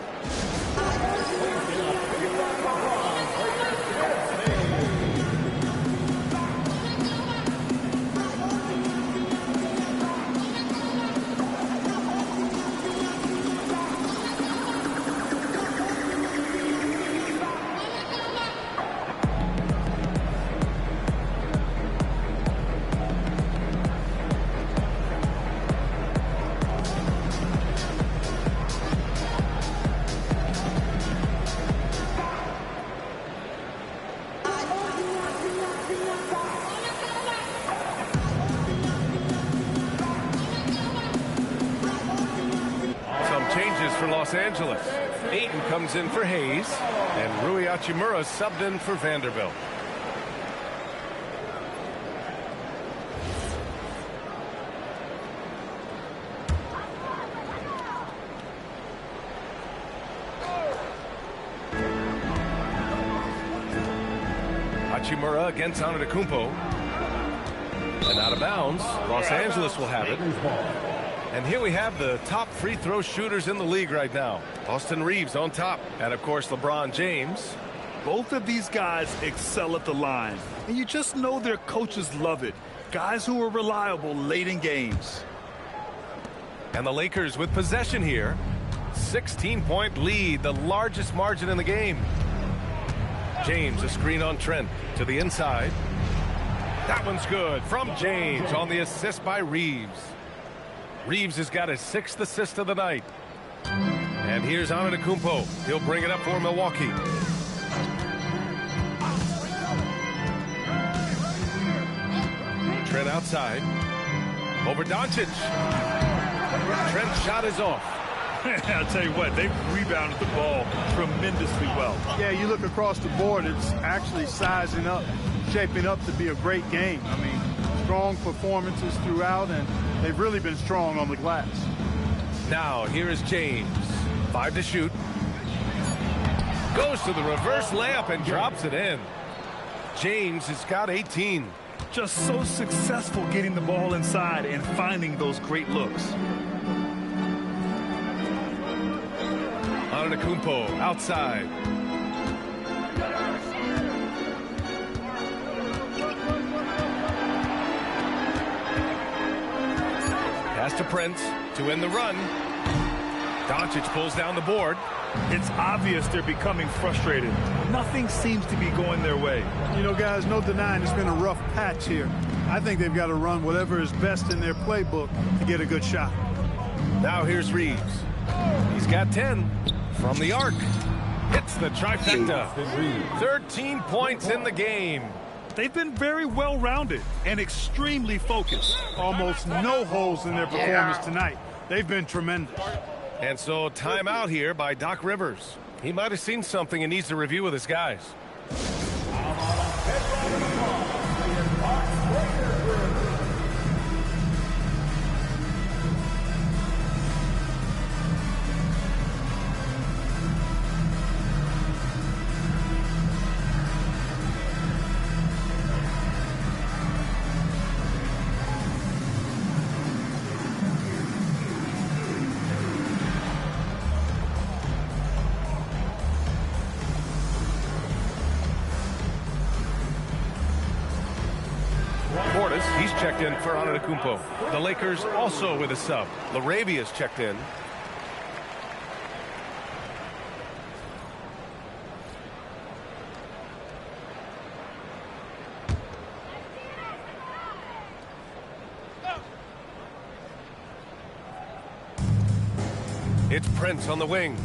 For Los Angeles. Ayton comes in for Hayes, and Rui Hachimura subbed in for Vanderbilt. Hachimura against Antetokounmpo. And out of bounds. Los Angeles will have it. And here we have the top free throw shooters in the league right now. Austin Reeves on top. And, of course, LeBron James. Both of these guys excel at the line. And you just know their coaches love it. Guys who are reliable late in games. And the Lakers with possession here. 16-point lead, the largest margin in the game. James, a screen on Trent to the inside. That one's good from James on the assist by Reeves. Reeves has got his 6th assist of the night. And here's Antetokounmpo. He'll bring it up for Milwaukee. Trent outside. Over Doncic. Trent's shot is off. I'll tell you what, they've rebounded the ball tremendously well. Yeah, you look across the board, it's actually sizing up, shaping up to be a great game. I mean, strong performances throughout, and they've really been strong on the glass. Now, here is James. 5 to shoot. Goes to the reverse layup and drops it in. James has got 18. Just so successful getting the ball inside and finding those great looks. Antetokounmpo outside. Pass to Prince to end the run. Doncic pulls down the board. It's obvious they're becoming frustrated. Nothing seems to be going their way. You know, guys, no denying it's been a rough patch here. I think they've got to run whatever is best in their playbook to get a good shot. Now here's Reeves. He's got 10 from the arc. Hits the trifecta. 13 points in the game. They've been very well-rounded and extremely focused. Almost no holes in their performance tonight. They've been tremendous. And so timeout here by Doc Rivers. He might have seen something and needs to review with his guys. He's checked in for Antetokounmpo. The Lakers also with a sub. Larabia's checked in. It's Prince on the wing.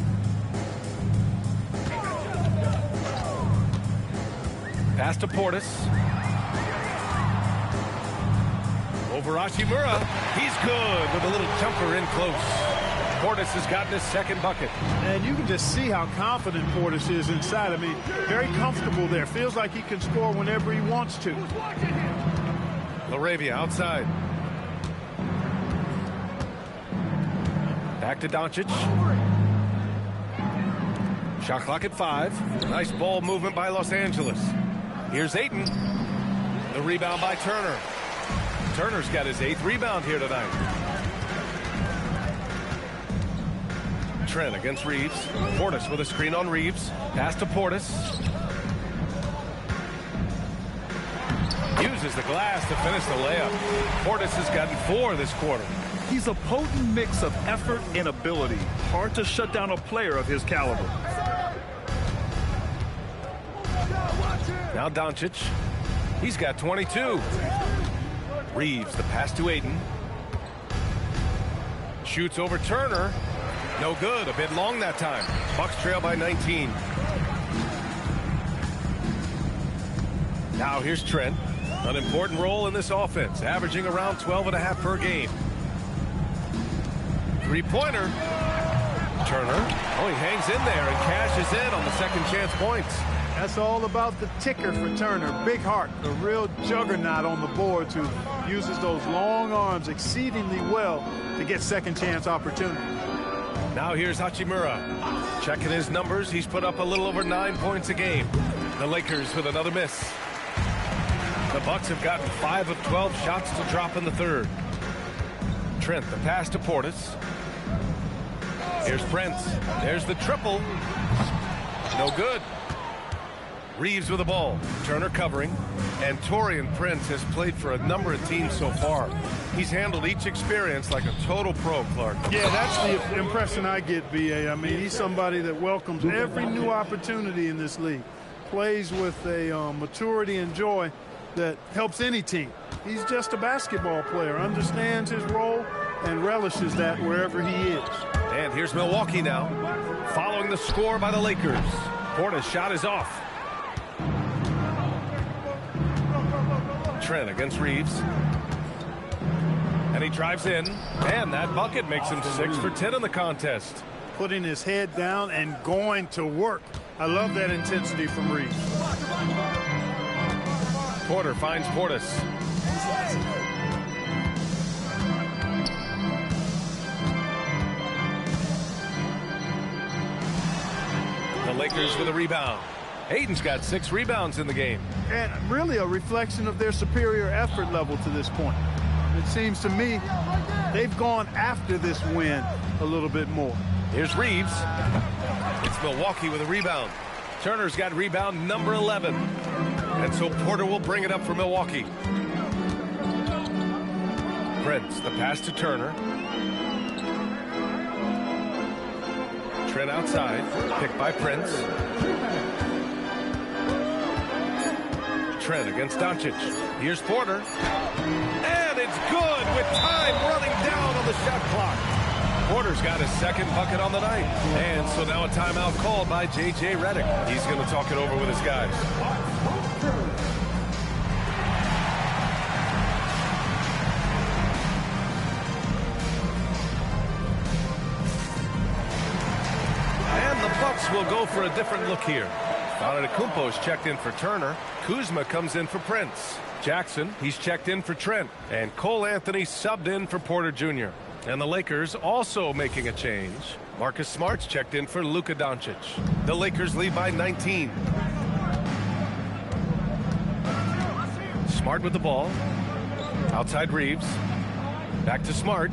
Pass to Portis. Over Hachimura. He's good with a little jumper in close. Portis has gotten his 2nd bucket. And you can just see how confident Portis is inside. I mean, very comfortable there. Feels like he can score whenever he wants to. Larabia outside. Back to Doncic. Shot clock at 5. Nice ball movement by Los Angeles. Here's Ayton. The rebound by Turner. Turner's got his 8th rebound here tonight. Trent against Reeves. Portis with a screen on Reeves. Pass to Portis. Uses the glass to finish the layup. Portis has gotten 4 this quarter. He's a potent mix of effort and ability. Hard to shut down a player of his caliber. Now Doncic. He's got 22. Reeves, the pass to Ayton. Shoots over Turner. No good. A bit long that time. Bucks trail by 19. Now here's Trent. An important role in this offense, averaging around 12.5 per game. Three-pointer. Turner. Oh, he hangs in there and cashes in on the second chance points. That's all about the ticker for Turner. Big heart, a real juggernaut on the boards who uses those long arms exceedingly well to get second chance opportunities. Now here's Hachimura. Checking his numbers, he's put up a little over 9 points a game. The Lakers with another miss. The Bucks have gotten 5 of 12 shots to drop in the third. Trent, the pass to Portis. Here's Prince. There's the triple. No good. Reeves with the ball. Turner covering. And Taurean Prince has played for a number of teams so far. He's handled each experience like a total pro, Clark. Yeah, that's the impression I get, B.A. I mean, he's somebody that welcomes every new opportunity in this league. Plays with a maturity and joy that helps any team. He's just a basketball player, understands his role, and relishes that wherever he is. And here's Milwaukee now, following the score by the Lakers. Portis' shot is off. Trent against Reeves. And he drives in, and that bucket makes him 6 for 10 in the contest. Putting his head down and going to work. I love that intensity from Reeves. Porter finds Portis. The Lakers with a rebound. Ayton's got 6 rebounds in the game. And really a reflection of their superior effort level to this point. It seems to me they've gone after this win a little bit more. Here's Reeves. It's Milwaukee with a rebound. Turner's got rebound number 11. And so Porter will bring it up for Milwaukee. Prince, the pass to Turner. Trent outside, picked by Prince. Trent against Doncic. Here's Porter. And it's good with time running down on the shot clock. Porter's got his second bucket on the night. And so now a timeout called by J.J. Redick. He's going to talk it over with his guys. And the Bucks will go for a different look here. Antetokounmpo's checked in for Turner. Kuzma comes in for Prince. Jackson, he's checked in for Trent. And Cole Anthony subbed in for Porter Jr. And the Lakers also making a change. Marcus Smart's checked in for Luka Doncic. The Lakers lead by 19. Smart with the ball. Outside Reeves. Back to Smart.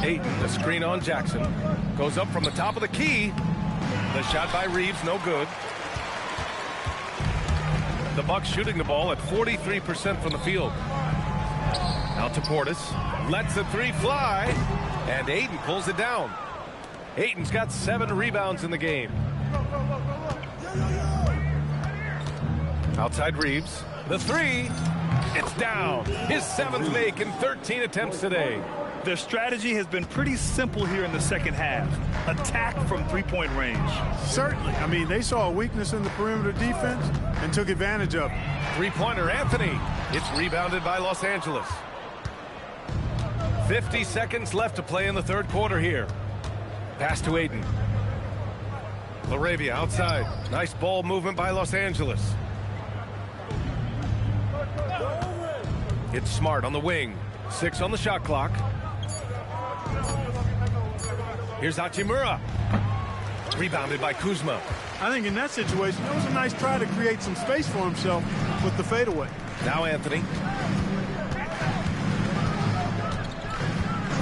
Ayton, the screen on Jackson. Goes up from the top of the key. The shot by Reeves, no good. The Bucks shooting the ball at 43% from the field. Out to Portis. Lets the three fly. And Ayton pulls it down. Ayton's got 7 rebounds in the game. Outside Reeves. The three. It's down. His 7th make in 13 attempts today. Their strategy has been pretty simple here in the second half. Attack from three-point range. Certainly. I mean, they saw a weakness in the perimeter defense and took advantage of it. Three-pointer, Anthony. It's rebounded by Los Angeles. 50 seconds left to play in the third quarter here. Pass to Ayton. LaRavia outside. Nice ball movement by Los Angeles. It's Smart on the wing. 6 on the shot clock. Here's Hachimura. Rebounded by Kuzma. I think in that situation, it was a nice try to create some space for himself with the fadeaway. Now Anthony.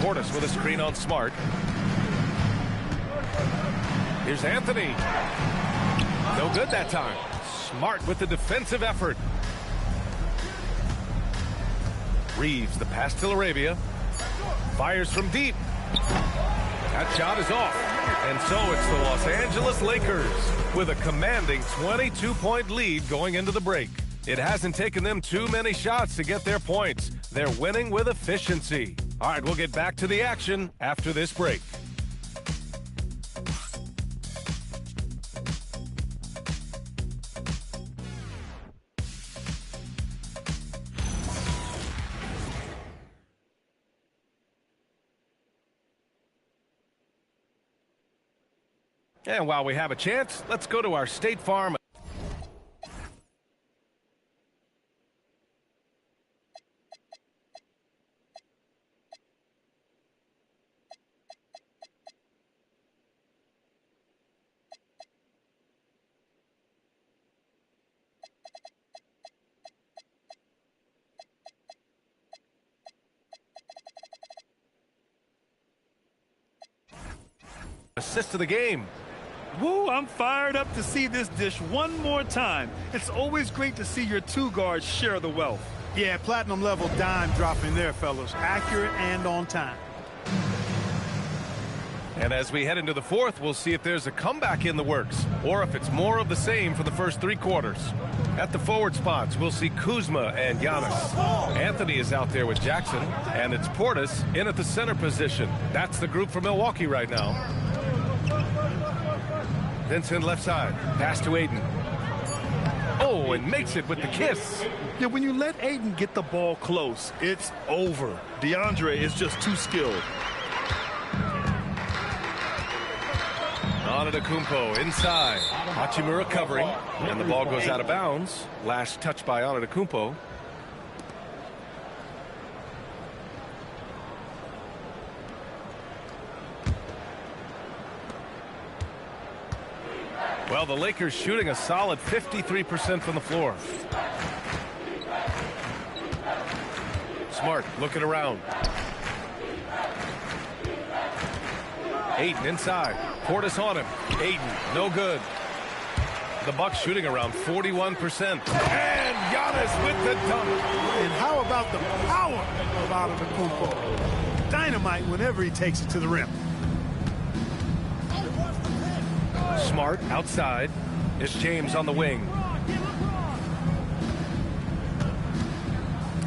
Portis with a screen on Smart. Here's Anthony. No good that time. Smart with the defensive effort. Reeves, the pass to Arabia. Fires from deep. That shot is off. And so it's the Los Angeles Lakers with a commanding 22-point lead going into the break. It hasn't taken them too many shots to get their points. They're winning with efficiency. All right, we'll get back to the action after this break. And while we have a chance, let's go to our State Farm. Assist of the game. Woo, I'm fired up to see this dish one more time. It's always great to see your two guards share the wealth. Yeah, platinum level dime dropping there, fellas. Accurate and on time. And as we head into the fourth, we'll see if there's a comeback in the works or if it's more of the same for the first three quarters. At the forward spots, we'll see Kuzma and Giannis. Anthony is out there with Jackson, and it's Portis in at the center position. That's the group for Milwaukee right now. Vincent left side, pass to Ayton. Oh, and makes it with the kiss. Yeah, when you let Ayton get the ball close, it's over. Deandre is just too skilled. Antetokounmpo inside. Hachimura covering, and the ball goes out of bounds. Last touch by Antetokounmpo. Well, the Lakers shooting a solid 53% from the floor. Smart looking around. Ayton inside. Portis on him. Ayton, no good. The Bucks shooting around 41%. And Giannis with the dunk. And how about the power of Antetokounmpo? Dynamite whenever he takes it to the rim. Smart outside. It's James on the wing.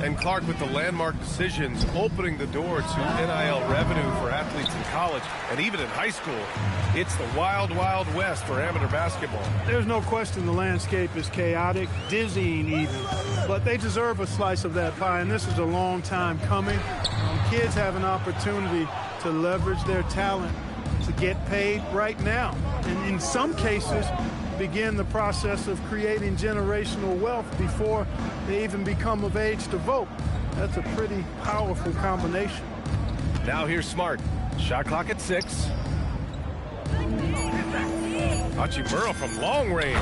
And Clark with the landmark decisions, opening the door to NIL revenue for athletes in college and even in high school. It's the wild, wild west for amateur basketball. There's no question the landscape is chaotic, dizzying even, but they deserve a slice of that pie, and this is a long time coming. Kids have an opportunity to leverage their talent to get paid right now, and in some cases begin the process of creating generational wealth before they even become of age to vote. That's a pretty powerful combination. Now here's Smart. Shot clock at 6. Hachimura from long range.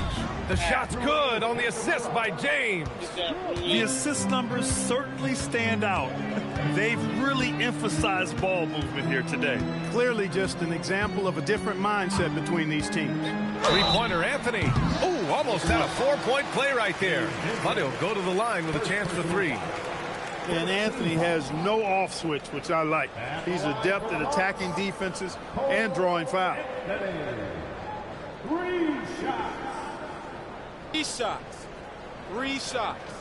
The shot's good on the assist by James. The assist numbers certainly stand out. They've really emphasized ball movement here today. Clearly just an example of a different mindset between these teams. Three-pointer Anthony. Oh, almost had a 4-point play right there. But he'll go to the line with a chance for 3. And Anthony has no off switch, which I like. He's adept at attacking defenses and drawing fouls. 3 shots. 3 shots. 3 shots.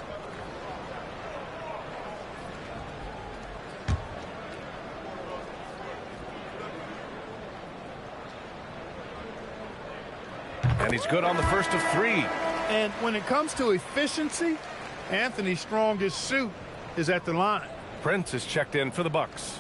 And he's good on the first of 3. And when it comes to efficiency, Anthony's strongest suit is at the line. Prince is checked in for the Bucks.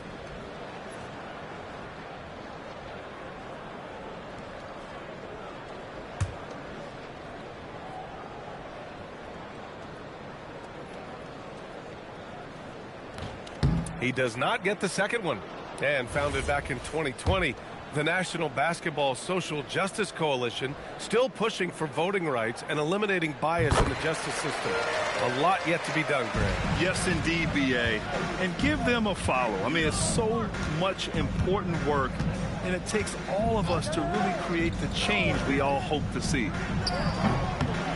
He does not get the second one, and found it back in 2020. The National Basketball Social Justice Coalition still pushing for voting rights and eliminating bias in the justice system. A lot yet to be done, Greg. Yes, indeed, B.A. And give them a follow. I mean, it's so much important work, and it takes all of us to really create the change we all hope to see.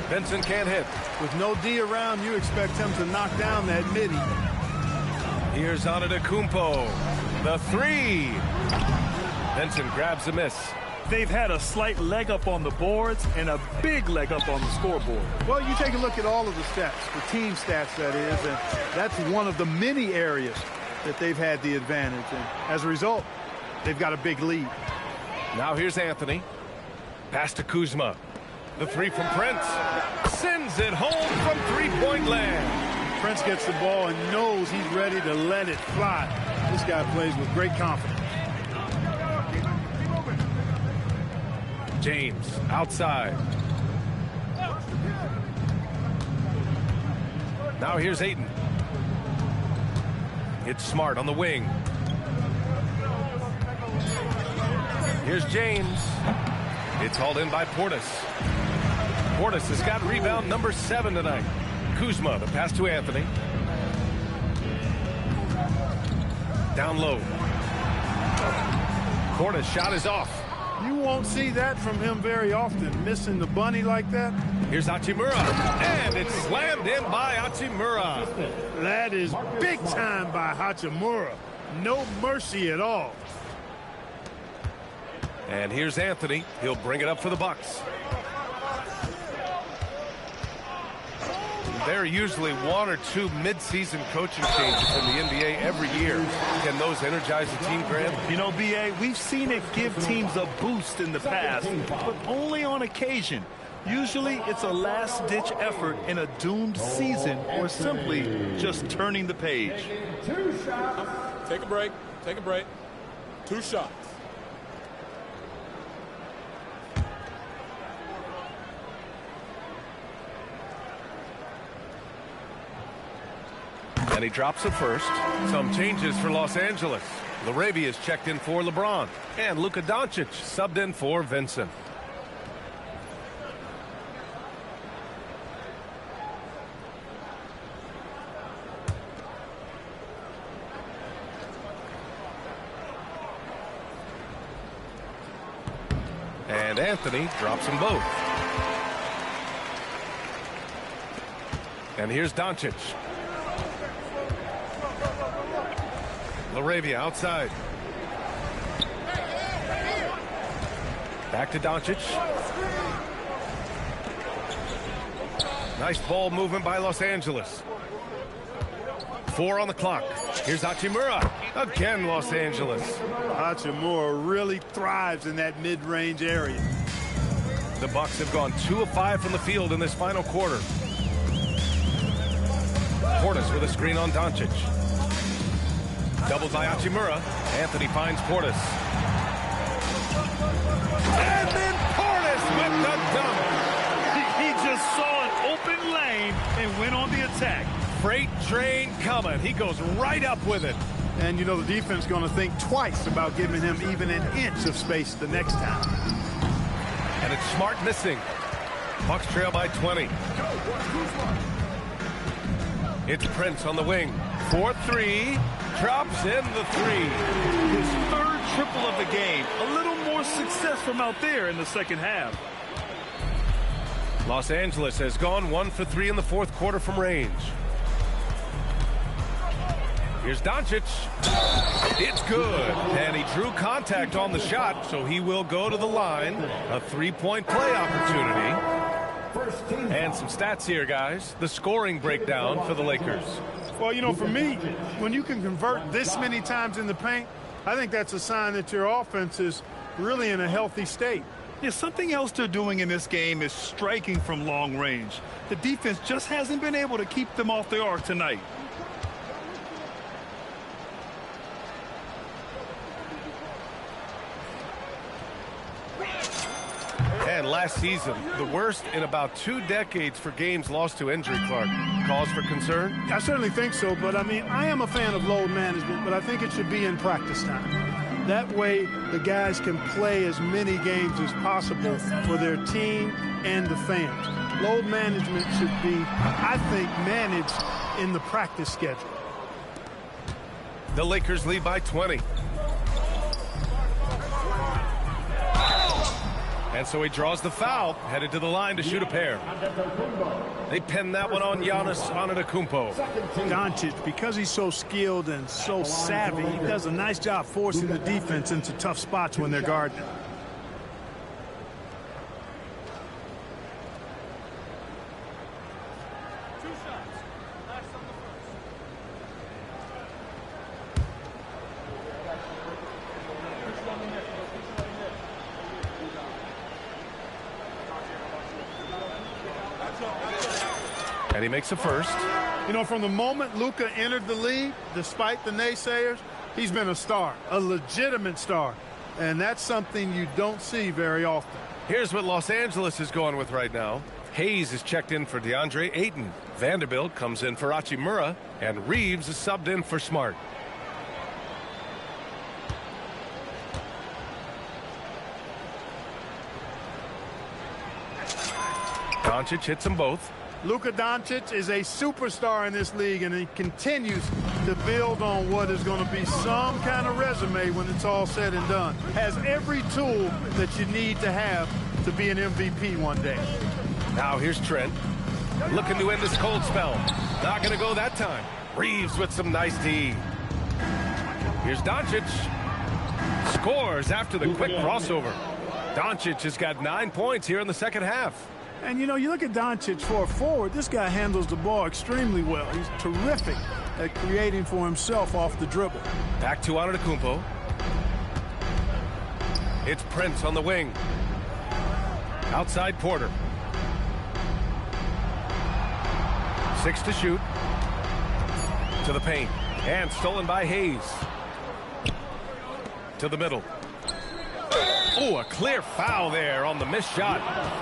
Vincent can't hit. With no D around, you expect him to knock down that midi. Here's Antetokounmpo. The three. Vincent grabs a miss. They've had a slight leg up on the boards and a big leg up on the scoreboard. Well, you take a look at all of the stats, the team stats that is, and that's one of the many areas that they've had the advantage. And as a result, they've got a big lead. Now here's Anthony. Pass to Kuzma. The three from Prince. Sends it home from three-point land. Prince gets the ball and knows he's ready to let it fly. This guy plays with great confidence. James outside. Now here's Ayton. It's Smart on the wing. Here's James. It's hauled in by Portis. Portis has got rebound number 7 tonight. Kuzma, the pass to Anthony. Down low. Portis shot is off. You won't see that from him very often, missing the bunny like that. Here's Hachimura, and it's slammed in by Hachimura. That is big time by Hachimura. No mercy at all. And here's Anthony. He'll bring it up for the Bucks. There are usually 1 or 2 mid-season coaching changes in the NBA every year. Can those energize the team, Grant? You know, B.A., we've seen it give teams a boost in the past, but only on occasion. Usually it's a last-ditch effort in a doomed season or simply just turning the page. 2 shots. Take a break. Take a break. 2 shots. And he drops it first. Some changes for Los Angeles. Larabia is checked in for LeBron. And Luka Doncic subbed in for Vincent. And Anthony drops them both. And here's Doncic. Larabia outside. Back to Doncic. Nice ball movement by Los Angeles. 4 on the clock. Here's Hachimura. Again, Los Angeles. Hachimura really thrives in that mid-range area. The Bucks have gone 2 of 5 from the field in this final quarter. Portis with a screen on Doncic. Doubled by Hachimura. Anthony finds Portis. And then Portis with the dunk. He just saw an open lane and went on the attack. Freight train coming. He goes right up with it. And, you know, the defense is going to think twice about giving him even an inch of space the next time. And it's Smart missing. Bucks trail by 20. It's Prince on the wing. 4-3. Drops in the 3. His 3rd triple of the game. A little more success from out there in the second half. Los Angeles has gone 1 for 3 in the 4th quarter from range. Here's Doncic. It's good. And he drew contact on the shot, so he will go to the line. A 3-point play opportunity. And some stats here, guys. The scoring breakdown for the Lakers. Well, you know, for me, when you can convert this many times in the paint, I think that's a sign that your offense is really in a healthy state. Yeah, something else they're doing in this game is striking from long range. The defense just hasn't been able to keep them off the arc tonight. And last season, the worst in about 2 decades for games lost to injury, Clark. Cause for concern? I certainly think so, but I mean, I am a fan of load management, but I think it should be in practice time. That way, the guys can play as many games as possible for their team and the fans. Load management should be, I think, managed in the practice schedule. The Lakers lead by 20. And so he draws the foul, headed to the line to shoot a pair. They pin that one on Giannis Antetokounmpo. Doncic, because he's so skilled and so savvy, he does a nice job forcing the defense into tough spots when they're guarding him. And he makes a first. You know, from the moment Luka entered the league, despite the naysayers, he's been a star, a legitimate star. And that's something you don't see very often. Here's what Los Angeles is going with right now. Hayes is checked in for Deandre Ayton. Vanderbilt comes in for Hachimura. And Reeves is subbed in for Smart. Doncic hits them both. Luka Doncic is a superstar in this league, and he continues to build on what is going to be some kind of resume when it's all said and done. Has every tool that you need to have to be an MVP one day. Now here's Trent. Looking to end this cold spell. Not going to go that time. Reeves with some nice D. Here's Doncic. Scores after the quick crossover. Doncic has got 9 points here in the second half. And, you know, you look at Doncic for a forward, this guy handles the ball extremely well. He's terrific at creating for himself off the dribble. Back to Antetokounmpo. It's Prince on the wing. Outside Porter. 6 to shoot. To the paint. And stolen by Hayes. To the middle. Oh, a clear foul there on the missed shot.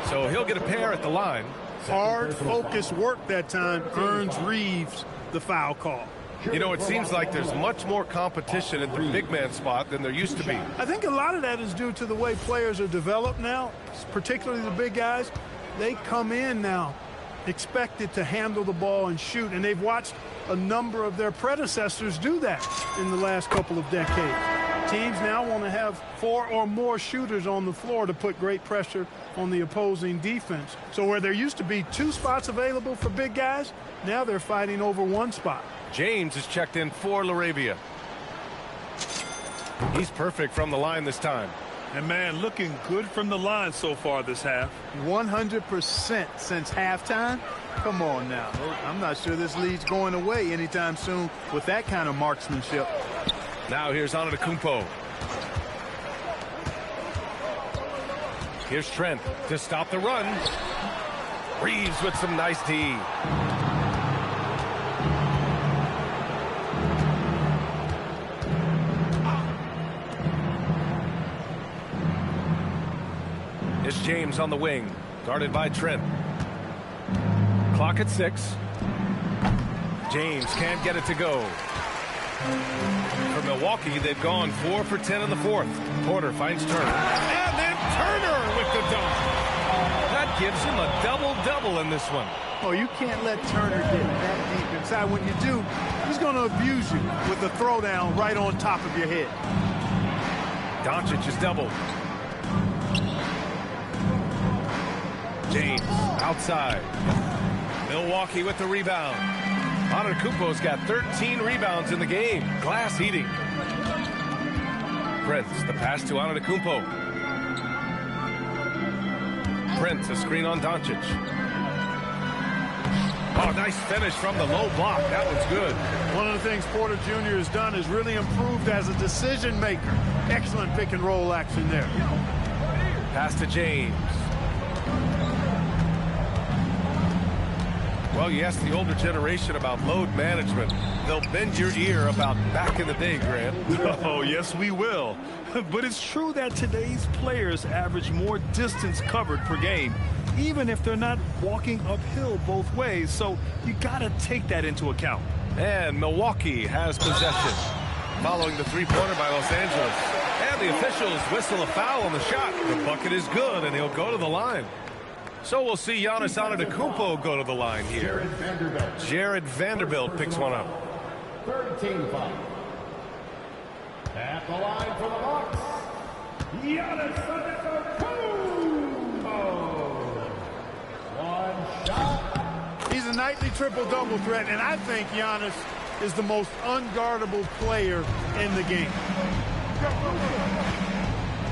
So he'll get a pair at the line. Hard, focused work that time earns Reeves the foul call. You know, it seems like there's much more competition at the big man spot than there used to be. I think a lot of that is due to the way players are developed now, particularly the big guys. They come in now expected to handle the ball and shoot, and they've watched a number of their predecessors do that in the last couple of decades. Teams now want to have 4 or more shooters on the floor to put great pressure on the opposing defense. So where there used to be 2 spots available for big guys, now they're fighting over 1 spot. James is checked in for LaRavia. He's perfect from the line this time. And, man, looking good from the line so far this half. 100% since halftime? Come on now. I'm not sure this lead's going away anytime soon with that kind of marksmanship. Now here's Antetokounmpo. Here's Trent to stop the run. Reeves with some nice D. It's James on the wing, guarded by Trent. Clock at 6. James can't get it to go. For Milwaukee, they've gone 4 for 10 in the fourth. Porter finds Turner. And then Turner with the dunk. That gives him a double-double in this one. Oh, you can't let Turner get that deep inside. When you do, he's going to abuse you with the throwdown right on top of your head. Doncic is doubled. James outside. Milwaukee with the rebound. Antetokounmpo's got 13 rebounds in the game. Glass heating. Prince, the pass to Antetokounmpo. Prince, a screen on Doncic. Oh, nice finish from the low block. That one's good. One of the things Porter Jr. has done is really improved as a decision maker. Excellent pick and roll action there. Pass to James. Well, you ask the older generation about load management. They'll bend your ear about back in the day, Grant. Oh, yes, we will. But it's true that today's players average more distance covered per game, even if they're not walking uphill both ways. So you got to take that into account. And Milwaukee has possession. Following the three-pointer by Los Angeles. the officials whistle a foul on the shot. The bucket is good, and he'll go to the line. So we'll see Giannis Antetokounmpo go to the line here. Jared Vanderbilt picks one up. Third team foul. At the line for the Bucks, Giannis Antetokounmpo. One shot. He's a nightly triple-double threat, and I think Giannis is the most unguardable player in the game.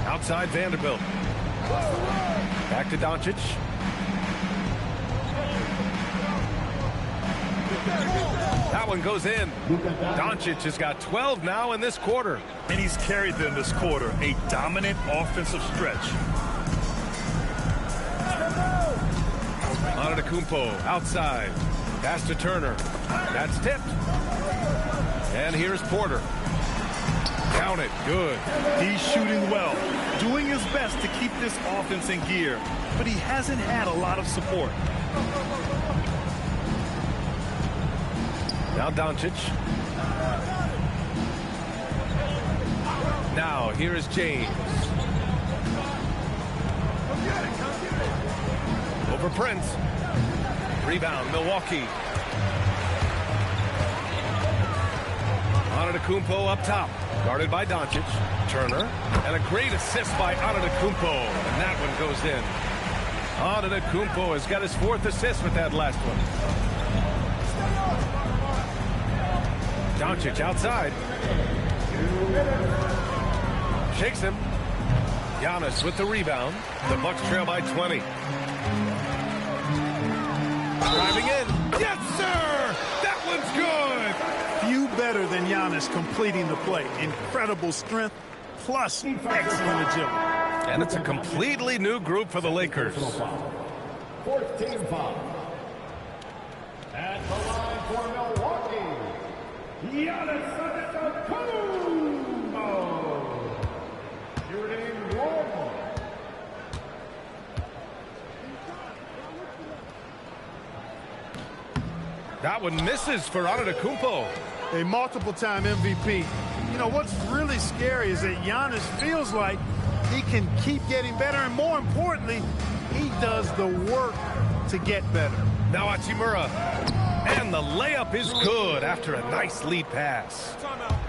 Outside Vanderbilt. Back to Doncic. That one goes in. Doncic has got 12 now in this quarter. And he's carried them this quarter. A dominant offensive stretch. Antetokounmpo outside. Pass to Turner. That's tipped. And here's Porter. Count it. Good. He's shooting well, doing his best to keep this offense in gear, but he hasn't had a lot of support. Now Doncic. Now here is James. Over Prince. Rebound, Milwaukee. Antetokounmpo up top. Guarded by Doncic. Turner. And a great assist by Antetokounmpo. And that one goes in. Antetokounmpo has got his 4th assist with that last one. Doncic outside. Shakes him. Giannis with the rebound. The Bucks trail by 20. Driving in. Yes, sir! That one's good! Few better than Giannis completing the play. Incredible strength, plus excellent agility. And it's a completely new group for the Lakers. 4th team foul. At the line for Milwaukee, Giannis Antetokounmpo. Shooting 1. That one misses for Antetokounmpo. A multiple-time MVP. You know, what's really scary is that Giannis feels like he can keep getting better, and more importantly, he does the work to get better. Now Hachimura. And the layup is good after a nice lead pass.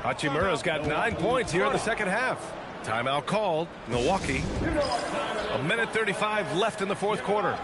Hachimura's got 9 points here in the second half. Timeout called. Milwaukee. 1:35 left in the 4th quarter.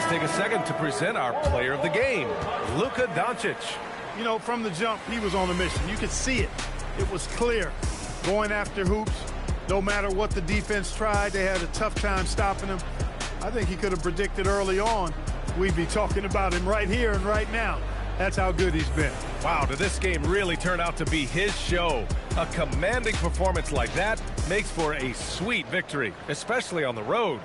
Take a second to present our player of the game, Luka Doncic. You know, from the jump, he was on a mission. You could see it. It was clear. Going after hoops, no matter what the defense tried, they had a tough time stopping him. I think he could have predicted early on we'd be talking about him right here and right now. That's how good he's been. Wow, did this game really turn out to be his show? A commanding performance like that makes for a sweet victory, especially on the road.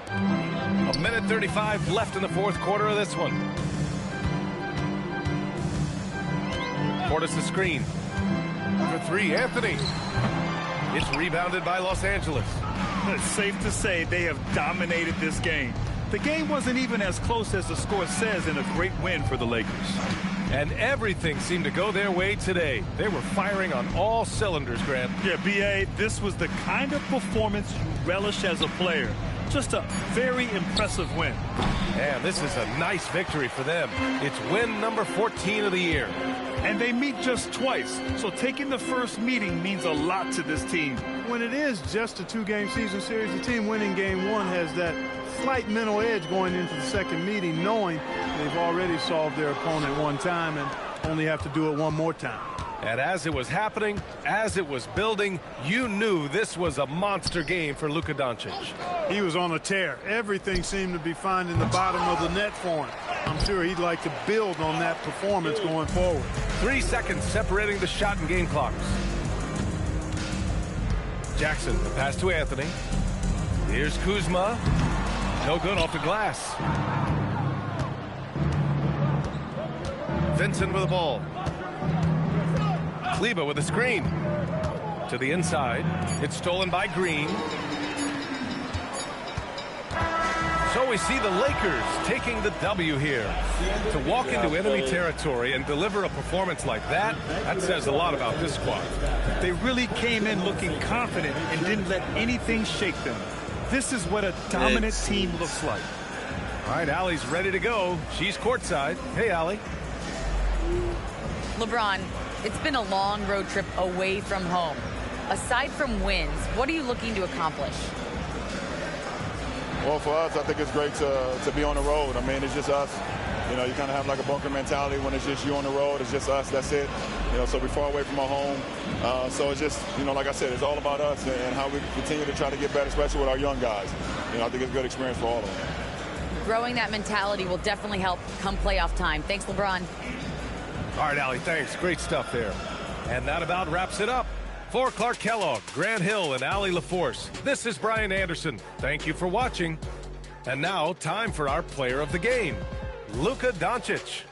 A 1:35 left in the 4th quarter of this one. Portis the screen. For 3, Anthony. It's rebounded by Los Angeles. It's safe to say they have dominated this game. The game wasn't even as close as the score says in a great win for the Lakers. And everything seemed to go their way today. They were firing on all cylinders, Grant. Yeah, B.A., this was the kind of performance you relish as a player. Just a very impressive win. And this is a nice victory for them. It's win number 14 of the year. And they meet just twice, so taking the first meeting means a lot to this team. When it is just a 2-game season series, the team winning game 1 has that slight mental edge going into the second meeting, knowing they've already solved their opponent one time and only have to do it one more time. And as it was happening, as it was building, you knew this was a monster game for Luka Doncic. He was on a tear. Everything seemed to be finding the bottom of the net for him. I'm sure he'd like to build on that performance going forward. 3 seconds separating the shot and game clocks. Jackson, the pass to Anthony. Here's Kuzma. No good off the glass. Vincent with the ball. Kleber with a screen. To the inside. It's stolen by Green. So we see the Lakers taking the W here. To walk into enemy territory and deliver a performance like that, that says a lot about this squad. They really came in looking confident and didn't let anything shake them. This is what a dominant team looks like. All right, Allie's ready to go. She's courtside. Hey, Allie. LeBron, it's been a long road trip away from home. Aside from wins, what are you looking to accomplish? Well, for us, I think it's great to be on the road. I mean, it's just us. You know, you kind of have like a bunker mentality when it's just you on the road. It's just us. That's it. You know, so we're far away from our home. So it's just, you know, like I said, it's all about us and how we continue to try to get better, especially with our young guys. You know, I think it's a good experience for all of them. Growing that mentality will definitely help come playoff time. Thanks, LeBron. All right, Allie, thanks. Great stuff there. And that about wraps it up. For Clark Kellogg, Grant Hill, and Allie LaForce, this is Brian Anderson. Thank you for watching. And now, time for our player of the game, Luka Doncic.